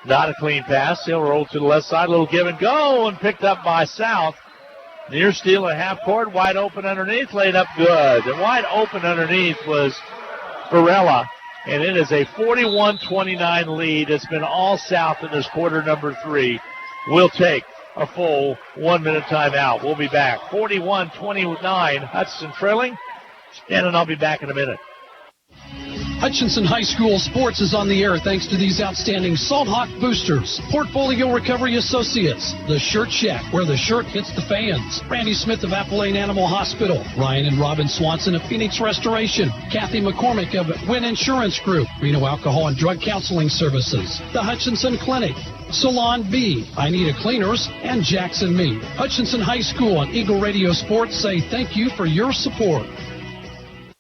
not a clean pass. He'll roll to the left side. A little give and go, and picked up by South. Near steal at half court. Wide open underneath. Laid up good. And wide open underneath was Varela. And it is a 41-29 lead. It's been all South in this quarter number 3. We'll take a full 1 minute timeout. We'll be back. 41-29. Hutchinson trailing. And I'll be back in a minute. Hutchinson High School Sports is on the air thanks to these outstanding Salt Hawk boosters. Portfolio Recovery Associates, The Shirt Shack, where the shirt hits the fans. Randy Smith of Appalachian Animal Hospital. Ryan and Robin Swanson of Phoenix Restoration. Kathy McCormick of Wynn Insurance Group. Reno Alcohol and Drug Counseling Services. The Hutchinson Clinic. Salon B, I Need a Cleaners, and Jackson Meat. Hutchinson High School and Eagle Radio Sports say thank you for your support.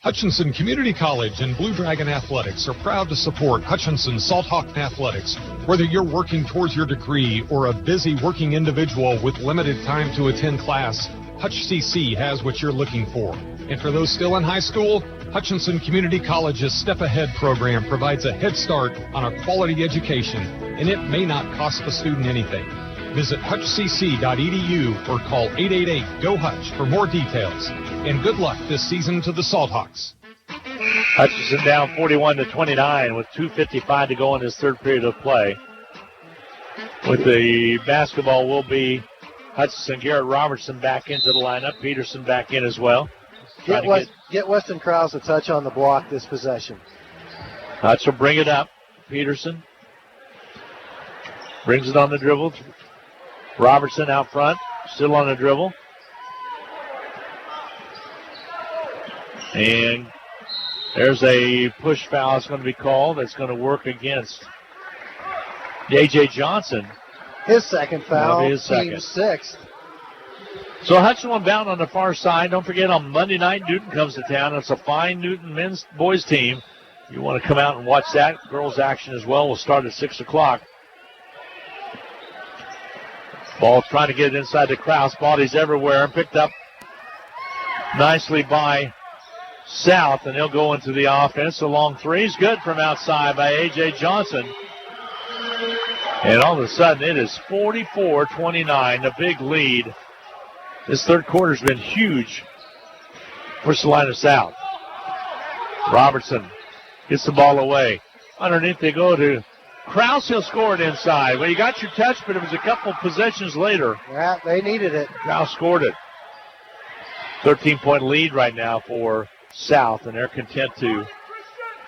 Hutchinson Community College and Blue Dragon Athletics are proud to support Hutchinson Salt Hawk Athletics. Whether you're working towards your degree or a busy working individual with limited time to attend class, Hutch CC has what you're looking for. And for those still in high school, Hutchinson Community College's Step Ahead program provides a head start on a quality education, and it may not cost the student anything. Visit hutchcc.edu or call 888-GO-HUTCH for more details. And good luck this season to the Salthawks. Hutchinson down 41-29 with 2:55 to go in this third period of play. With the basketball will be Hutchinson. Garrett Robertson back into the lineup. Peterson back in as well. Get Weston Krause a touch on the block this possession. Hutch will bring it up. Peterson brings it on the dribble. Robertson out front, still on the dribble. And there's a push foul that's going to be called. That's going to work against A.J. Johnson. His second foul, his second. Team sixth. So Hutch will bound on the far side. Don't forget on Monday night, Newton comes to town. It's a fine Newton boys team. You want to come out and watch that. Girls action as well. We'll start at 6 o'clock. Ball trying to get it inside to Krause. Body's everywhere and picked up nicely by South, and he'll go into the offense. A long three is good from outside by A.J. Johnson. And all of a sudden, it is 44-29, a big lead. This third quarter's been huge for Salina South. Robertson gets the ball away. Underneath they go to Krause. He'll score it inside. Well, you got your touch, but it was a couple possessions later. Yeah, they needed it. Krause scored it. 13-point lead right now for South, and they're content to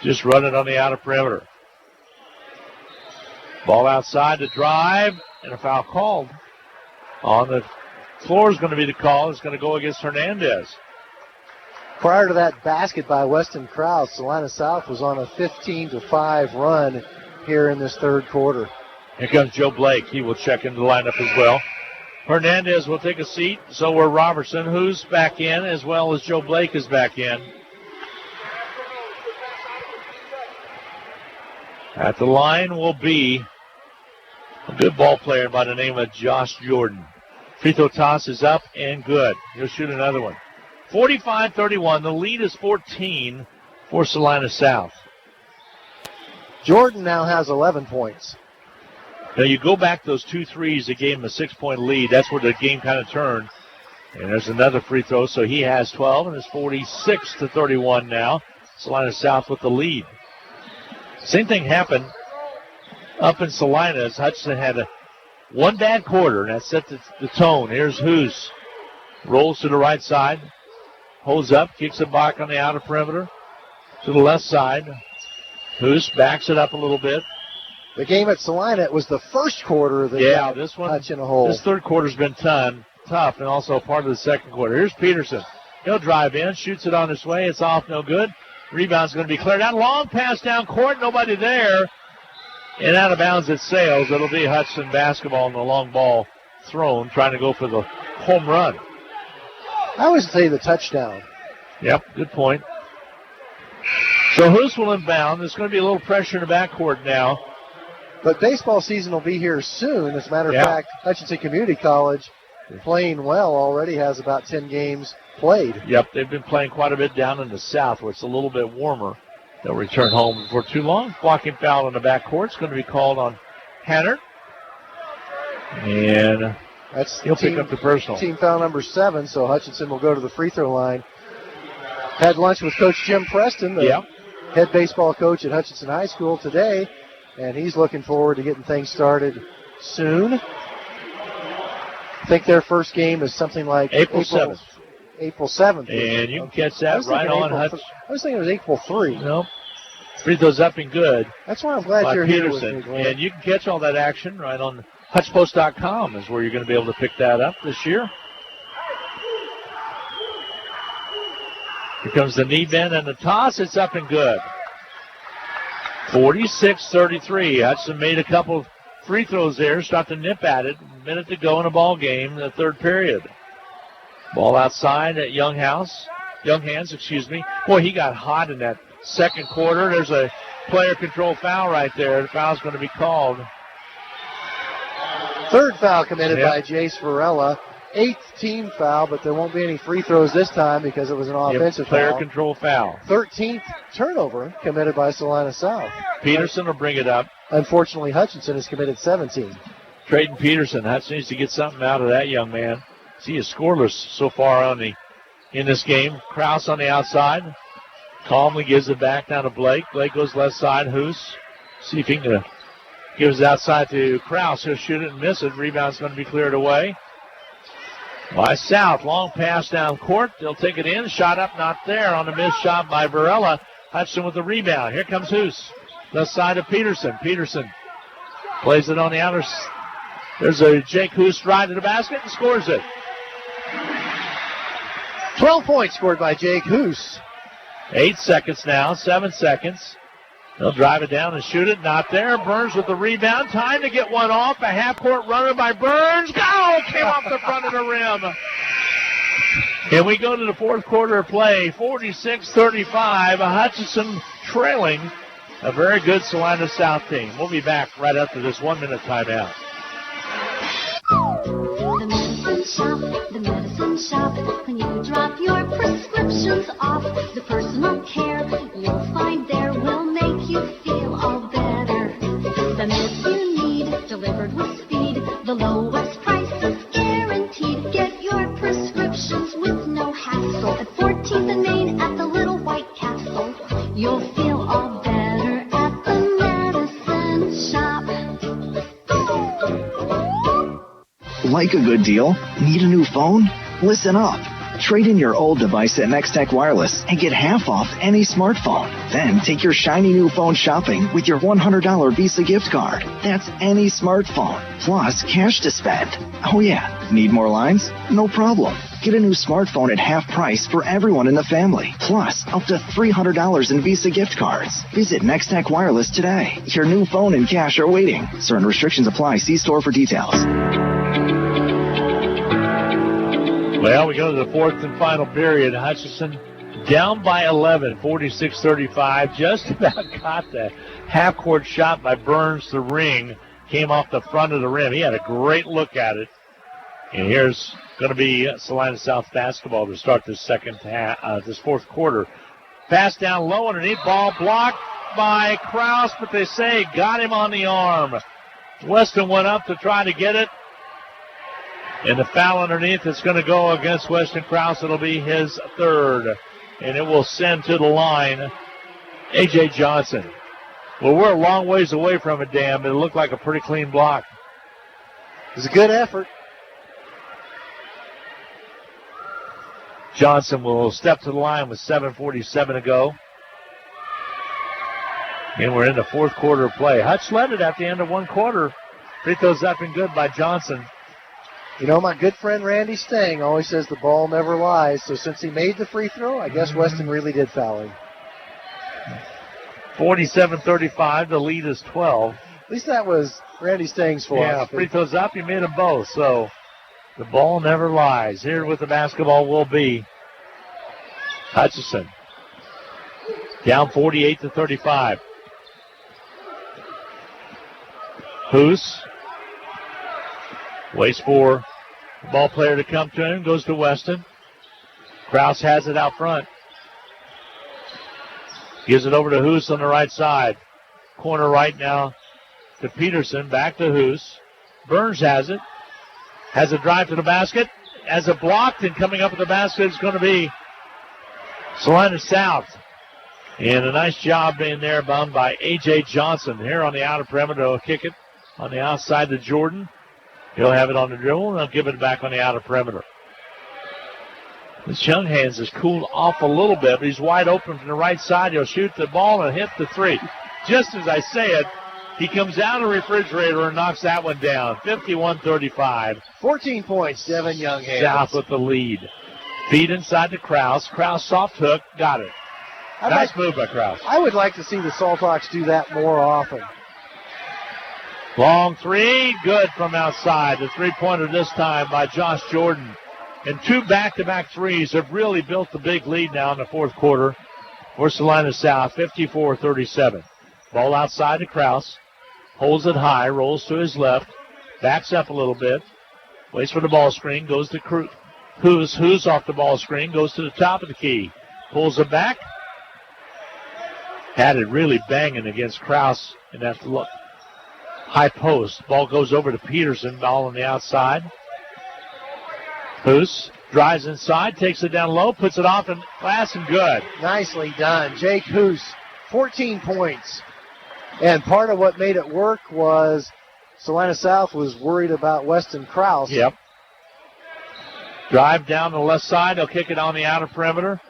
just run it on the outer perimeter. Ball outside to drive, and a foul called. On the floor is going to be the call. It's going to go against Hernandez. Prior to that basket by Weston Krause, Salina South was on a 15-5 run here in this third quarter. Here comes Joe Blake. He will check into the lineup as well. Hernandez will take a seat. So will Robertson, who's back in, as well as Joe Blake is back in. At the line will be a good ball player by the name of Josh Jordan. Free throw toss is up and good. He'll shoot another one. 45-31. The lead is 14 for Salina South. Jordan now has 11 points. Now you go back those 2 threes that gave him a 6-point lead. That's where the game kind of turned. And there's another free throw, so he has 12, and it's 46-31 now. Salina South with the lead. Same thing happened up in Salina as Hutchinson had one bad quarter, and that set the tone. Here's Hoos. Rolls to the right side. Holds up, kicks it back on the outer perimeter to the left side. Hoos backs it up a little bit. The game at Salina, it was the first quarter that this one, Hutch in a hole. This third quarter's been tough, and also part of the second quarter. Here's Peterson. He'll drive in, shoots it on his way. It's off, no good. Rebound's going to be cleared out. Long pass down court, nobody there. And out of bounds it sails. It'll be Hudson basketball and the long ball thrown, trying to go for the home run. I always say the touchdown. Yep, good point. So Hoos will inbound. There's going to be a little pressure in the backcourt now. But baseball season will be here soon. As a matter of fact, Hutchinson Community College playing well already, has about 10 games played. Yep, they've been playing quite a bit down in the south where it's a little bit warmer. They'll return home for too long. Blocking foul in the backcourt is going to be called on Hanner. And he'll pick up the personal. Team foul number 7, so Hutchinson will go to the free throw line. Had lunch with Coach Jim Preston, the head baseball coach at Hutchinson High School today, and he's looking forward to getting things started soon. I think their first game is something like April 7th. April 7th. And you can catch that right on Hutch. I was thinking it was April 3. Nope. Free throws up and good. That's why I'm glad you're here with me, Glenn. And you can catch all that action right on HutchPost.com is where you're going to be able to pick that up this year. Here comes the knee bend and the toss. It's up and good. 46-33. Hudson made a couple of free throws there. Start to nip at it. A minute to go in a ball game, the third period. Ball outside at Young Hands. Boy, he got hot in that second quarter. There's a player control foul right there. The foul's going to be called. Third foul committed by Jace Varela. 8th team foul, but there won't be any free throws this time because it was an offensive player foul. Control foul. 13th turnover committed by Salina South. Peterson will bring it up. Unfortunately, Hutchinson has committed 17. Trayton Peterson. Hutchinson needs to get something out of that young man. He is scoreless so far in this game. Krause on the outside. Calmly gives it back down to Blake. Blake goes left side. Hoos. See if he can gives it outside to Krause. He'll shoot it and miss it. Rebound's going to be cleared away by South. Long pass down court. They'll take it in. Shot up, not there on a missed shot by Varela. Hutchinson with the rebound. Here comes Hoos. Left side of Peterson. Peterson plays it on the outer. There's a Jake Hoos right to the basket and scores it. 12 points scored by Jake Hoos. 8 seconds now. 7 seconds. They'll drive it down and shoot it. Not there. Burns with the rebound. Time to get one off. A half-court runner by Burns. Go! Came off the front of the rim. And we go to the fourth quarter of play. 46-35. Hutchinson trailing a very good Salina South team. We'll be back right after this 1-minute timeout. The medicine shop. When you drop your prescriptions off, the personal care you'll find there will make you feel all better. The meds you need delivered with speed. The lowest price is guaranteed. Get your prescriptions with no hassle at 14th and Main at the Little White Castle. You'll feel all better at the medicine shop. Like a good deal? Need a new phone? Listen up. Trade in your old device at Next Tech Wireless and get half off any smartphone. Then take your shiny new phone shopping with your $100 Visa gift card. That's any smartphone, plus cash to spend. Oh yeah, need more lines? No problem. Get a new smartphone at half price for everyone in the family, plus up to $300 in Visa gift cards. Visit Next Tech Wireless today. Your new phone and cash are waiting. Certain restrictions apply. See store for details. Well, we go to the fourth and final period. Hutchinson down by 11, 46-35. Just about got the half-court shot by Burns. The ring came off the front of the rim. He had a great look at it. And here's going to be Salina South basketball to start this this fourth quarter. Pass down low underneath, ball blocked by Krause, but they say got him on the arm. Weston went up to try to get it. And the foul underneath is going to go against Weston Krause. It'll be his third. And it will send to the line A.J. Johnson. Well, we're a long ways away from it, Dan, but it looked like a pretty clean block. It was a good effort. Johnson will step to the line with 7:47 to go. And we're in the fourth quarter of play. Hutch led it at the end of one quarter. Free throws up and good by Johnson. You know, my good friend Randy Stang always says the ball never lies. So since he made the free throw, I guess Weston really did foul him. 47-35. The lead is 12. At least that was Randy Stang's fault. Yeah, free throws up. He made them both. So the ball never lies. Here with the basketball will be Hutchinson. Down 48-35. Hoos waits for the ball player to come to him. Goes to Weston. Krause has it out front. Gives it over to Hoos on the right side. Corner right now to Peterson. Back to Hoos. Burns has it. Has a drive to the basket. Has it blocked, and coming up with the basket is going to be Salina South. And a nice job in there bound by A.J. Johnson. Here on the outer perimeter, he'll kick it on the outside to Jordan. He'll have it on the dribble, and he'll give it back on the outer perimeter. This young hands has cooled off a little bit, but he's wide open from the right side. He'll shoot the ball and hit the three. Just as I say it, he comes out of the refrigerator and knocks that one down. 51-35. 14 points, Devin Younghands. South with the lead. Feed inside to Krause. Krause soft hook. Got it. Nice move by Krause. I would like to see the Salthawks do that more often. Long three. Good from outside. The three-pointer this time by Josh Jordan. And two back-to-back threes have really built the big lead now in the fourth quarter for Salina South. 54-37. Ball outside to Krause. Holds it high. Rolls to his left. Backs up a little bit. Waits for the ball screen. Goes to Who's off the ball screen. Goes to the top of the key. Pulls it back. Had it really banging against Kraus in that high post. Ball goes over to Peterson. Ball on the outside. Hoos drives inside. Takes it down low. Puts it off in glass and good. Nicely done. Jake Hoos, 14 points. And part of what made it work was Salina South was worried about Weston Kraus. Yep. Drive down the left side. They'll kick it on the outer perimeter.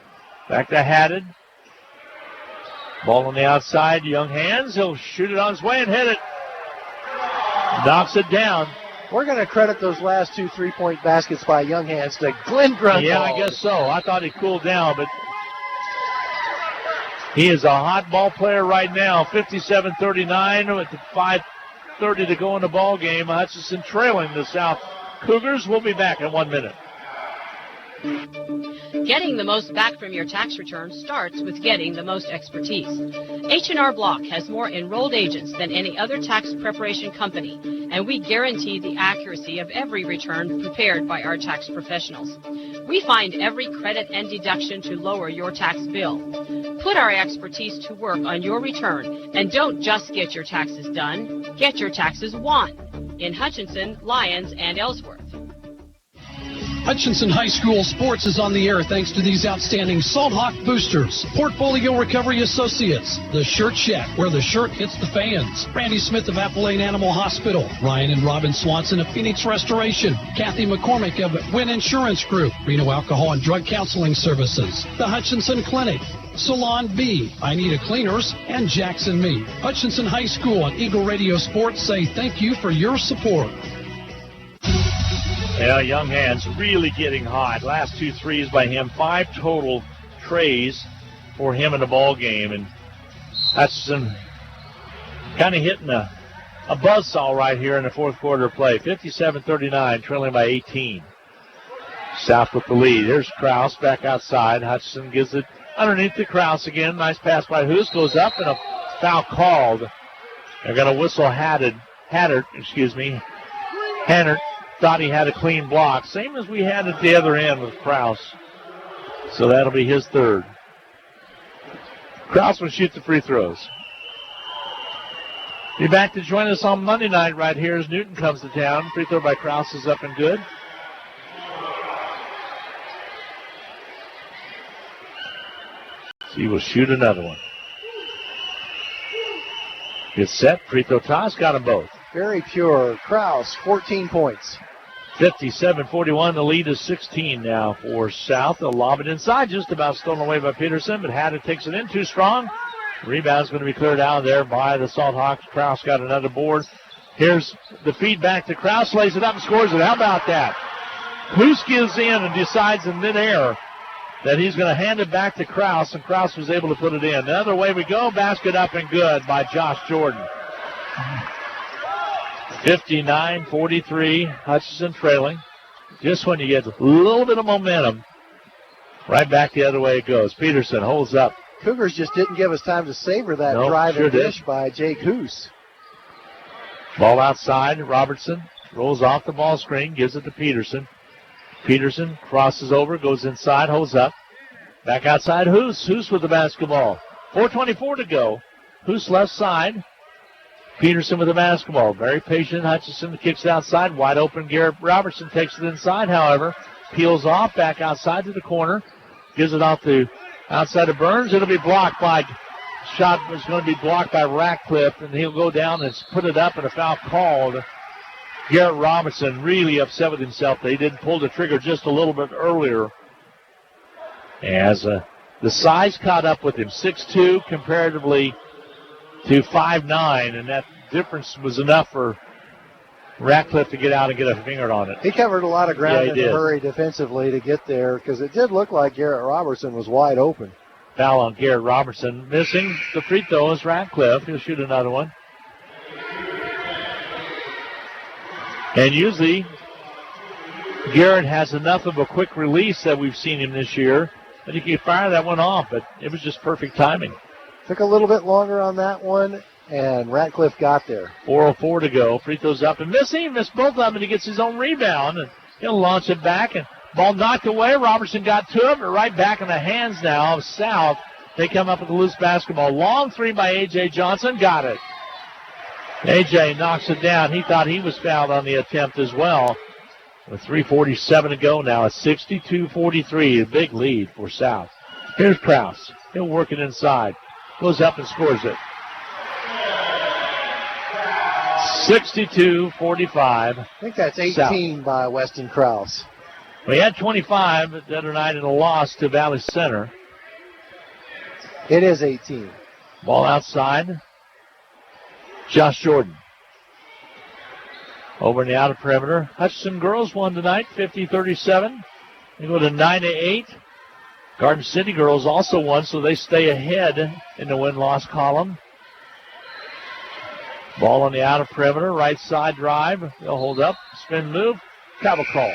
Back to Haddad. Ball on the outside. Young hands. He'll shoot it on his way and hit it. Knocks it down. We're going to credit those last 2 3-point baskets by Young Hands to Glenn Grunwald. Yeah, I guess so. I thought he cooled down, but he is a hot ball player right now. 57-39 with 5:30 to go in the ball game. Hutchinson trailing the South Cougars. We'll be back in 1 minute. Getting the most back from your tax return starts with getting the most expertise. H&R Block has more enrolled agents than any other tax preparation company, and we guarantee the accuracy of every return prepared by our tax professionals. We find every credit and deduction to lower your tax bill. Put our expertise to work on your return, and don't just get your taxes done, get your taxes won. In Hutchinson, Lyons, and Ellsworth. Hutchinson High School Sports is on the air thanks to these outstanding Salt Hawk boosters. Portfolio Recovery Associates, the Shirt Shack, where the shirt hits the fans. Randy Smith of Appalachian Animal Hospital. Ryan and Robin Swanson of Phoenix Restoration. Kathy McCormick of Wynn Insurance Group. Reno Alcohol and Drug Counseling Services. The Hutchinson Clinic. Salon B, I Need a Cleaners, and Jackson Me. Hutchinson High School and Eagle Radio Sports say thank you for your support. Yeah, Young Hands really getting hot. Last 2 threes by him. 5 total trays for him in the ball game. And Hutchinson kind of hitting a buzzsaw right here in the fourth quarter of play. 57-39, trailing by 18. South with the lead. There's Kraus back outside. Hutchinson gives it underneath to Kraus again. Nice pass by Hoos. Goes up and a foul called. They're going to whistle Hannert. Thought he had a clean block, same as we had at the other end with Kraus. So that'll be his third. Kraus will shoot the free throws. Be back to join us on Monday night right here as Newton comes to town. Free throw by Kraus is up and good. So he will shoot another one. Gets set. Free throw toss. Got them both. Very pure. Kraus, 14 points. 57-41. The lead is 16 now for South. They'll lob it inside, just about stolen away by Peterson, but Haddad takes it in too strong. Rebound's going to be cleared out of there by the Salt Hawks. Kraus got another board. Here's the feedback to Kraus, lays it up and scores it. How about that? Hoos gives in and decides in midair that he's going to hand it back to Kraus, and Kraus was able to put it in. The other way we go, basket up and good by Josh Jordan. 59-43, Hutchinson trailing. Just when you get a little bit of momentum, right back the other way it goes. Peterson holds up. Cougars just didn't give us time to savor that drive and dish by Jake Hoos. Ball outside. Robertson rolls off the ball screen, gives it to Peterson. Peterson crosses over, goes inside, holds up. Back outside, Hoos. Hoos with the basketball. 4:24 to go. Hoos left side. Peterson with the basketball. Very patient. Hutchinson kicks it outside. Wide open. Garrett Robertson takes it inside, however. Peels off. Back outside to the corner. Gives it off to outside of Burns. It'll be blocked by shot. It's going to be blocked by Ratcliffe, and he'll go down and put it up, and a foul called. Garrett Robertson really upset with himself that he didn't pull the trigger just a little bit earlier. As the size caught up with him. 6'2", comparatively to 5'9", and that difference was enough for Ratcliffe to get out and get a finger on it. He covered a lot of ground in a hurry defensively to get there because it did look like Garrett Robertson was wide open. Foul on Garrett Robertson. Missing the free throw is Ratcliffe. He'll shoot another one. And usually Garrett has enough of a quick release that we've seen him this year that he can fire that one off, but it was just perfect timing. Took a little bit longer on that one. and Ratcliffe got there. 4:04 to go. Free throws up and missing. Missed both of them, and he gets his own rebound. And he'll launch it back. And ball knocked away. Robertson got to him. But right back in the hands now of South. They come up with a loose basketball. Long three by A.J. Johnson. Got it. A.J. knocks it down. He thought he was fouled on the attempt as well. With 3:47 to go now. It's 62-43. A big lead for South. Here's Krause. He'll work it inside. Goes up and scores it. 62-45. I think that's 18 South. by Weston Krause. We had 25 the other night in a loss to Valley Center. It is 18. Ball outside. Josh Jordan. Over in the outer perimeter. Hutchinson girls won tonight, 50-37. They go to 9-8. Garden City girls also won, so they stay ahead in the win-loss column. Ball on the outer perimeter, right side drive. They'll hold up, spin move, travel call.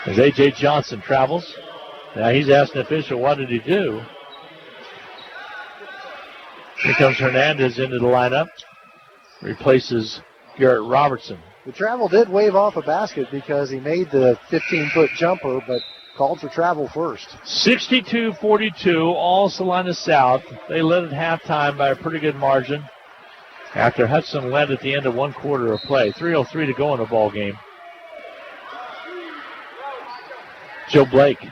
As A.J. Johnson travels. Now he's asking the official, what did he do? Here comes Hernandez into the lineup. Replaces Garrett Robertson. The travel did wave off a basket because he made the 15-foot jumper, but called for travel first. 62-42, all Salina South. They led at halftime by a pretty good margin after Hudson led at the end of one quarter of play. 3:03 to go in the ball game. Joe Blake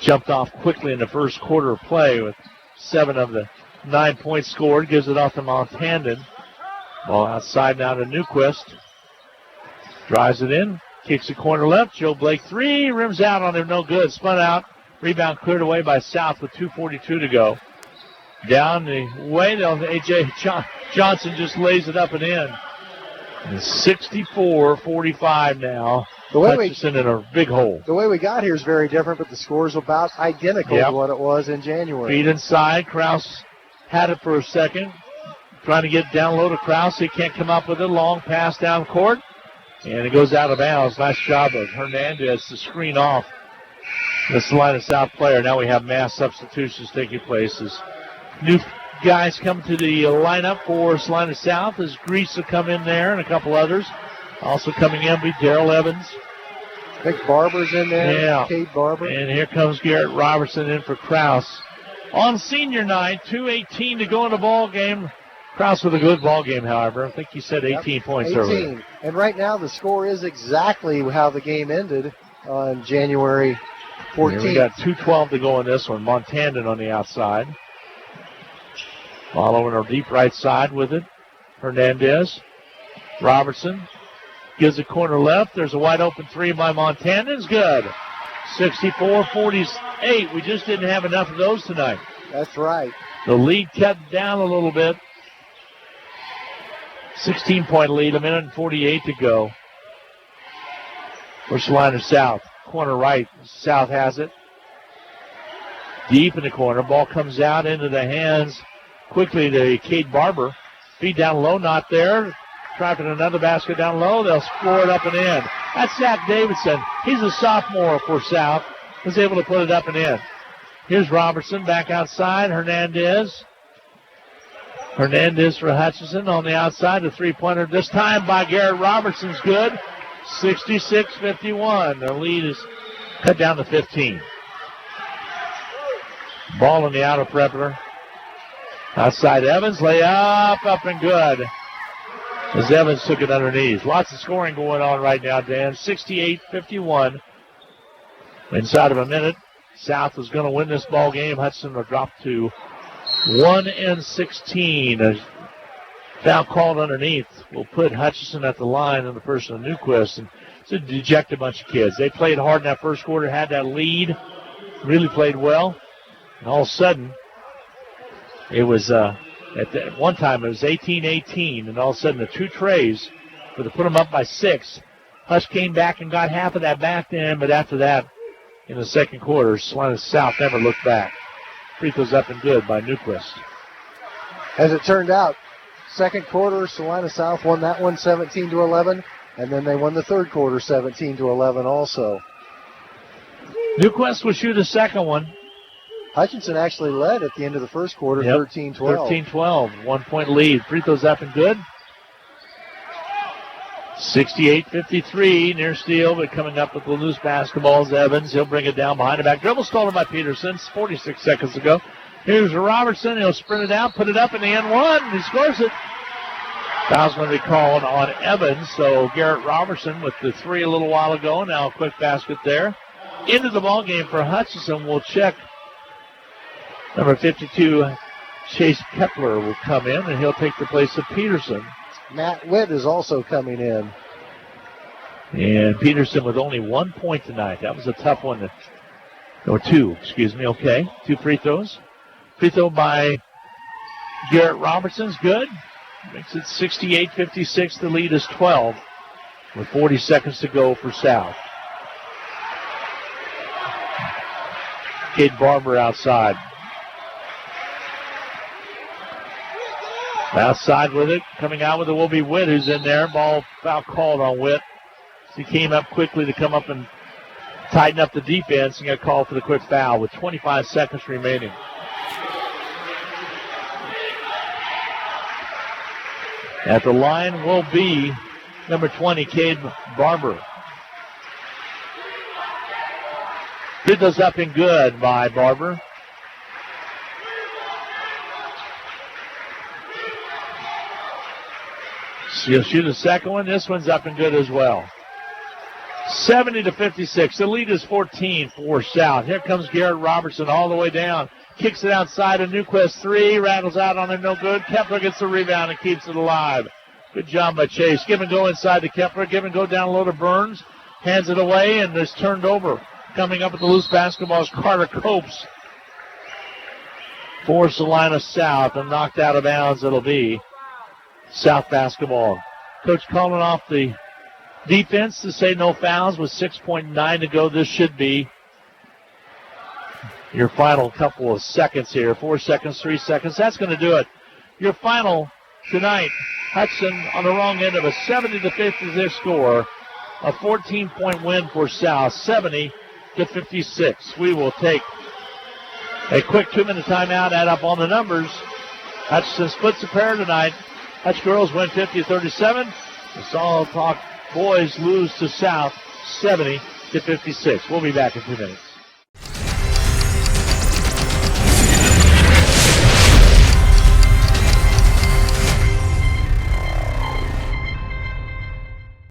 jumped off quickly in the first quarter of play with 7 of the 9 points scored. Gives it off to Montandon. Ball outside now to Newquist. Drives it in. Kicks the corner left. Joe Blake 3. Rims out on him. No good. Spun out. Rebound cleared away by South with 2:42 to go. Down the way. A.J. Johnson just lays it up and in. And 64-45 now. Hutchinson in a big hole. The way we got here is very different, but the score's about identical to what it was in January. Feed inside. Krause had it for a second. Trying to get down low to Krause. He can't come up with it. Long pass down court. And it goes out of bounds. Nice job of Hernandez to screen off the Salina South player. Now we have mass substitutions taking place as new guys come to the lineup for Salina South as Grease will come in there and a couple others. Also coming in will be Darrell Evans. I think Barber's in there. Yeah. Cade Barber. And here comes Garrett Robertson in for Krause. On senior night, 2:18 to go in the ball game. Krause with a good ball game, however. I think he said 18 points 18. earlier. And right now the score is exactly how the game ended on January 14th. We got 2:12 to go in this one. Montandon on the outside. Following our deep right side with it. Hernandez. Robertson gives a corner left. There's a wide open 3 by Montandon. It's good. 64-48. We just didn't have enough of those tonight. That's right. The lead cut down a little bit. 16-point lead, 1:48 to go for Salina South. Corner right, South has it. Deep in the corner, ball comes out into the hands quickly to Cade Barber. Feed down low, not there. Trapping another basket down low, they'll score it up and in. That's Zach Davidson. He's a sophomore for South. Was able to put it up and in. Here's Robertson back outside, Hernandez. Hernandez for Hutchinson on the outside, the three-pointer this time by Garrett Robertson's good. 66-51. The lead is cut down to 15. Ball in the outer perimeter. Outside Evans, layup, up and good. As Evans took it underneath. Lots of scoring going on right now, Dan. 68-51. Inside of a minute, South is going to win this ball game. Hudson will drop to 1-16. A foul called underneath will put Hutchinson at the line in the person of Newquist. And it's a dejected bunch of kids. They played hard in that first quarter, had that lead, really played well. And all of a sudden, it was, at one time, it was 18-18. And all of a sudden, the 2 trays, to put them up by 6. Hutch came back and got half of that back then, but after that, in the second quarter, Salina South never looked back. Free throws up and good by Newquist. As it turned out, second quarter, Salina South won that one 17-11, and then they won the third quarter 17-11 also. Newquist will shoot a second one. Hutchinson actually led at the end of the first quarter, 13-12. 13-12, 1 point lead. Free throws up and good. 68-53, near steal, but coming up with the loose basketball is Evans. He'll bring it down behind the back. Dribble stolen by Peterson 46 seconds ago. Here's Robertson. He'll sprint it out, put it up in the end one. He scores it. Foul's going to be called on Evans. So Garrett Robertson with the three a little while ago. Now a quick basket there. Into the ball game for Hutchinson. We'll check. Number 52, Chase Kepler will come in, and he'll take the place of Peterson. Matt Witt is also coming in. And Peterson with only 1 point tonight. That was a tough one. Or two, excuse me. Okay, 2 free throws. Free throw by Garrett Robertson's good. Makes it 68-56. The lead is 12 with 40 seconds to go for South. Cade Barber outside. Outside with it. Coming out with it will be Witt, who's in there. Ball foul called on Witt. He came up quickly to come up and tighten up the defense and got called for the quick foul with 25 seconds remaining. At the line will be number 20, Cade Barber. Free throws up and good by Barber. He'll shoot a second one. This one's up and good as well. 70-56. The lead is 14 for South. Here comes Garrett Robertson all the way down. Kicks it outside. A Newquist three. Rattles out on it. No good. Kepler gets the rebound and keeps it alive. Good job by Chase. Give and go inside to Kepler. Give and go down low to Burns. Hands it away and it's turned over. Coming up with the loose basketball is Carter Copes for Salina South. And knocked out of bounds it'll be South basketball. Coach calling off the defense to say no fouls with 6.9 to go. This should be your final couple of seconds here. 4 seconds, 3 seconds. That's going to do it. Your final tonight. Hudson on the wrong end of a 70-56 score. A 14-point win for South. 70-56. We will take a quick 2-minute timeout. Add up on the numbers. Hutchinson splits a pair tonight. Hutch girls win 50-37. The Solid Talk boys lose to South 70-56. We'll be back in 2 minutes.